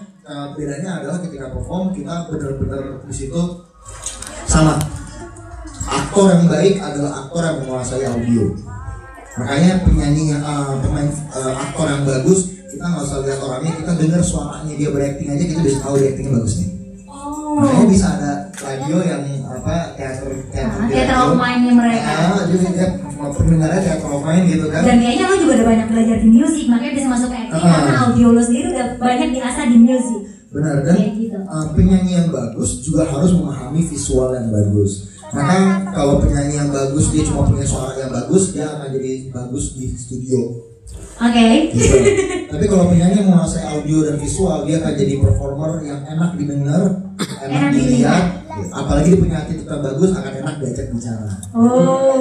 bedanya adalah ketika perform kita benar-benar di situ sama. Aktor yang baik adalah aktor yang menguasai audio. Makanya penyanyi pemain aktor yang bagus kita nggak usah lihat orangnya, kita dengar suaranya dia berakting aja kita bisa tahu dia aktingnya bagus nih. Makanya bisa ada radio yang teater of mind-nya mereka. Jadi dia pendengarnya teater of mind gitu kan. Dan kayaknya lo juga udah banyak belajar di musik, makanya bisa masuk ke acting karena audio lo sendiri udah banyak diasah di musik. Benar, dan gitu. Penyanyi yang bagus juga harus memahami visual yang bagus. Maka kalau penyanyi yang bagus dia cuma punya suara yang bagus, dia akan jadi bagus di studio. Oke. Gitu. Tapi kalau penyanyi menguasai audio dan visual, dia akan jadi performer yang enak didengar, enak dilihat. Apalagi dia punya attitude yang bagus, akan enak diajak bicara.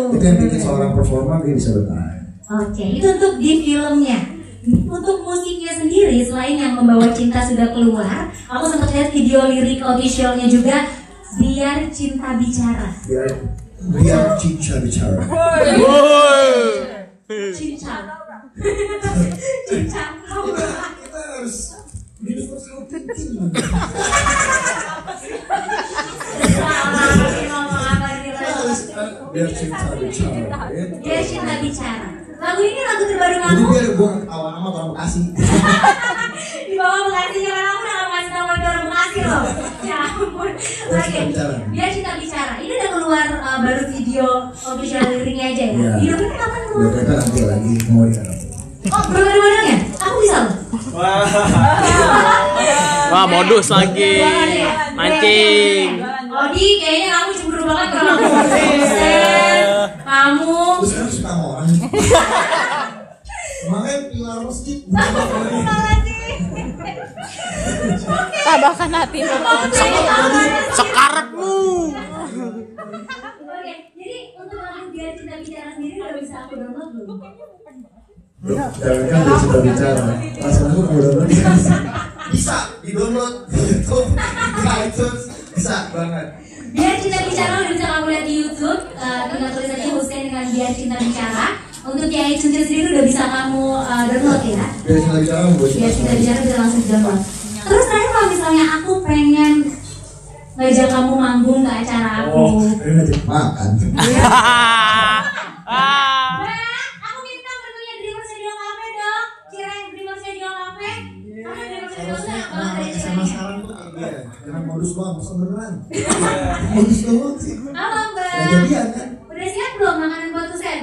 Itu yang bikin seorang performer dia bisa bertahan. Oke, itu untuk di filmnya. Untuk musiknya sendiri, selain yang Membawa Cinta sudah keluar, aku sempat lihat video lirik officialnya juga, Biar Cinta Bicara. Biar Cinta Bicara. Cinta. Cinta. Kita harus universal thinking. Biar Cinta Bicara. Biar Cinta Bicara. Lagu ini lagu terbaru kamu. Jadi biar gue ketawa nama orang Bekasi. Di bawah Bekasi jangan aku udah ngasih tahu orang Bekasi loh. Ya ampun. Oke. Biar Cinta Bicara. Ini udah keluar baru video official liriknya aja ya. Videonya kapan keluar? Videonya nanti lagi mau dikarang. Oh belum ada modalnya? Aku bisa loh. Wah, modus lagi. Mancing. Odi, kayaknya kamu cemburu banget kalau aku kamu. Terus kan suka sama orang. Makanya pilar masjid. Tabahkan hati. Sekarepmu. Oke, jadi untuk lagu Biar Cinta Bicara sendiri udah bisa aku download belum? Jangan kan dia sudah bicara. Rasanya aku mau download bisa di download di YouTube, di iTunes, bisa banget. Biar Cinta Bicara udah bisa kamu lihat di YouTube, tinggal tulis aja Hussein dengan Biar Cinta Bicara. Untuk di iTunes sendiri udah bisa kamu download ya. Biar Cinta Bicara Biar Cinta Bicara bisa langsung download. Terus terakhir kalau misalnya aku pengen ngajak kamu manggung ke acara aku. Pengen ngajak makan. Aku minta menunya Dreamers Radio Cafe dong. Cireng Dreamers Radio Cafe. Ada Dreamers Radio Cafe. SMA sekarang tuh Iya, jangan modus doang, masa beneran. Modus doang sih. Halo Mbak. Ya jadian kan. Udah siap belum makanan buat Tusen?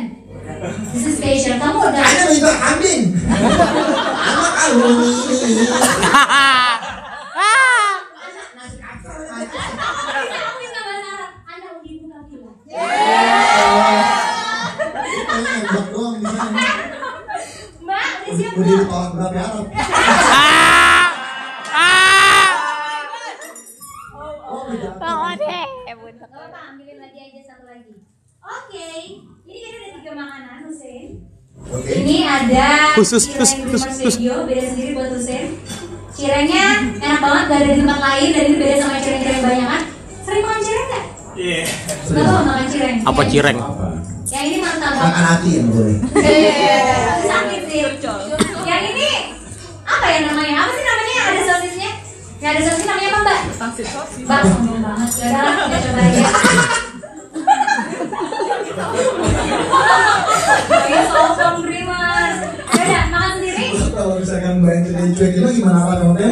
This is special. Kamu udah? Ada juga kambing. Anak alun. Aku bisa bahasa Arab. Anda udah buka villa. Nembak doang bisa. Mbak, udah siap Udah belum? ditolak berapa Arab? Bang Ode. Gak apa-apa, ambilin lagi aja satu lagi. Oke, ini kan ada 3 makanan, Husein. Oke. Ini ada Khusus, cireng khusus, Dreamers khusus. Radio, beda sendiri buat Husein. Cirengnya enak banget, gak ada di tempat lain, dan ini beda sama cireng-cireng banyakan. Sering makan cireng gak? Iya. Gak tau makan cireng. Apa cireng? Yang ini martabak. Makan hati yang boleh. Sakit sih. Yang ini apa ya namanya? Apa sih namanya yang ada sosisnya? Yang ada sosis namanya apa Mbak? Pangsit sosis. Mbak sombong banget. Ya udah lah, kita coba aja. Ya sombong Dreamers. Ya udah, makan sendiri. Kalau misalkan Mbak yang jadi cuek itu gimana apa dong? Gak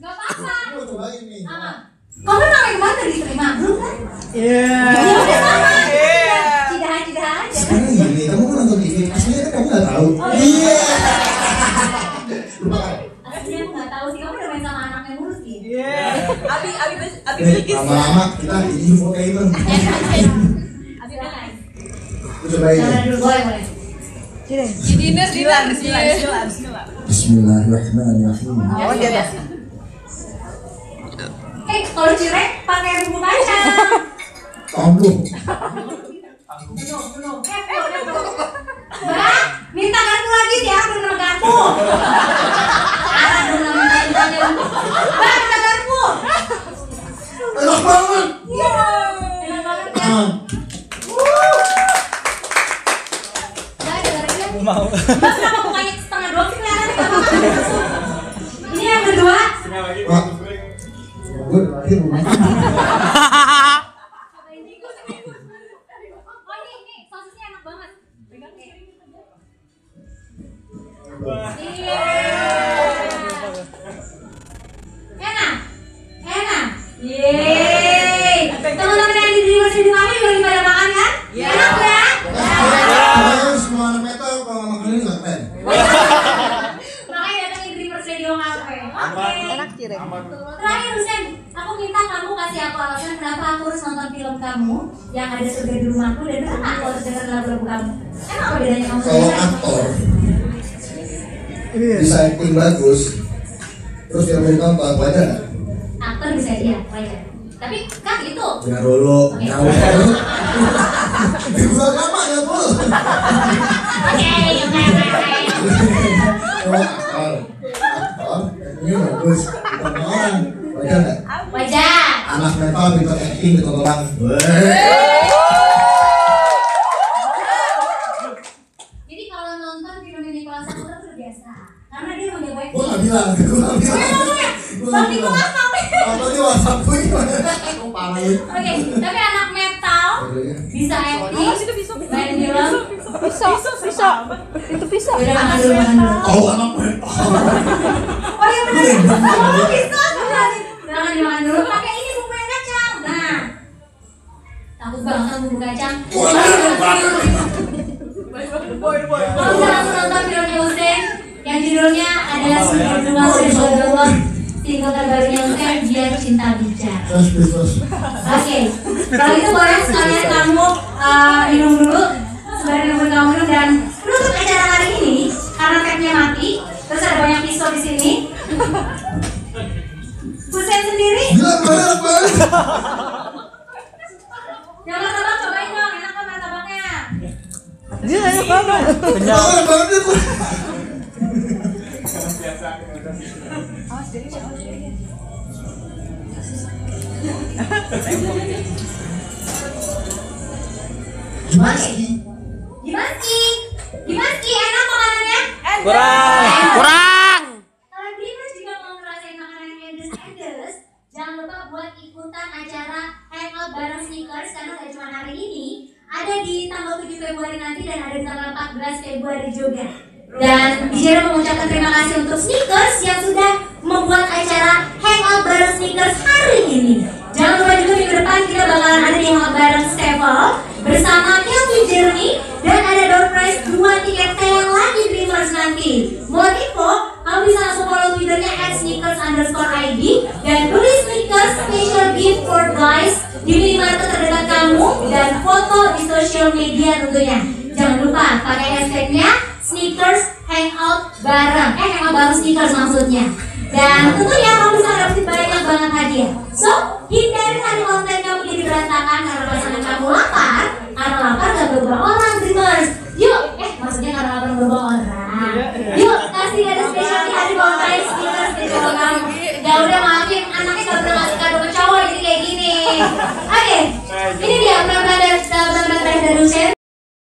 apa-apa. Aku cobain nih. Kamu namanya kemarin tadi diterima belum kan? Iya. Ya udah sama. Cidahan aja. Sekarang gini, kamu kan nonton TV, aslinya kan kamu nggak tahu. Oh, Iya. Lupa kan? Aslinya aku nggak tahu sih, kamu udah main sama anaknya mulu sih. Abi Lama-lama kita jadi infotainer. Silakan. Aku cobain. Jangan dulu, boleh. dinner. Bismillahirrahmanirrahim. Oh dia dah. Kalau cireng pakai bumbu kacang. Tanggung. Bunuh. Mbak, minta kartu lagi sih, aku belum kartu. Arah belum minta. Mbak, minta kartu. Enak banget. Iya. Enak banget ya. Mbak, ada garamnya? Mau. Mbak, kenapa mukanya setengah doang sih kelihatannya? Nggak apa-apa. Ini yang kedua. Wah, gue terakhir rumahnya. Oh ini sosisnya enak banget. Pegang nih. Iya. Enak. Yeay. Teman-teman yang di Dreamers di kami juga lagi pada makan kan? Enak ya? Terus semua anak metal kalau makan ini nggak keren. Makanya datangin Dreamers Radio Cafe. Oke. Enak cireng. Terakhir Husen, aku minta kamu kasih aku alasan kenapa aku harus nonton film kamu yang ada surga di rumahku dan kenapa aku harus dengar lagu-lagu kamu. Emang apa bedanya kamu Kalau sama aktor bisa acting bagus, terus yang mau ditonton wajar nggak? aktor bisa iya, wajar. Tapi kan itu Dengar dulu, nyawur dulu. Di gua agama ya bro. oke. Kalau aktor, actingnya bagus, ditonton orang, wajar nggak? Wajar. Anak metal pintar acting ditonton orang. Jadi kalau nonton film Nicholas Saputra itu biasa, karena dia mau jago Gua acting. nggak bilang, gua nggak bilang. Bang Nicholas apa? Atau di WhatsApp gue gimana? Kok parah lu? Oke, tapi anak metal bisa acting, main film. Bisa. Itu bisa. Udah makan dulu. Oh anak metal. Oh iya benar. Oh bisa. Jangan dimakan dulu. Pakai ini bumbu yang kacang. Nah, takut banget sama bumbu kacang. Kalau bisa langsung nonton filmnya Husein yang judulnya adalah Single Dua single terbarunya Husein, Biar Cinta Bicara. Oke, kalau itu boleh sekalian kamu minum dulu sembari nungguin kamu minum dan penutup acara hari ini karena tagnya mati, terus ada banyak pisau di sini. Husein sendiri, Gila banget. yang martabak cobain dong, enak kan martabaknya? Dia enak banget. Parah banget itu. Gimana sih? Gimana enak makanannya? Kurang. Kalau Dreamers juga mau ngerasain makanan yang endes-endes, jangan lupa buat ikutan acara Hangout bareng Sneakers karena gak cuma hari ini, ada di tanggal 7 Februari nanti dan ada di tanggal 14 Februari juga. Dan Dijera mengucapkan terima kasih untuk Sneakers yang sudah membuat acara Hangout bareng Sneakers hari ini. Jangan lupa juga minggu depan kita bakalan ada di Hangout bareng Stevel bersama Kelvin Jeremy, dan ada door prize 2 tiket tayang lagi Dreamers nanti. Mohon info, kamu bisa langsung follow Twitternya @sneakers_id dan tulis Sneakers special gift for guys di minimarket terdekat kamu dan foto di social media tentunya. Jangan lupa pakai hashtagnya Sneakers Hangout bareng, Hangout bareng Sneakers maksudnya. Dan tentunya kamu bisa dapetin banyak banget hadiah. So, hindari hari konten kamu jadi berantakan karena pasangan kamu lapar. Karena lapar gak berubah orang, Dreamers. Yuk, maksudnya karena lapar berubah orang.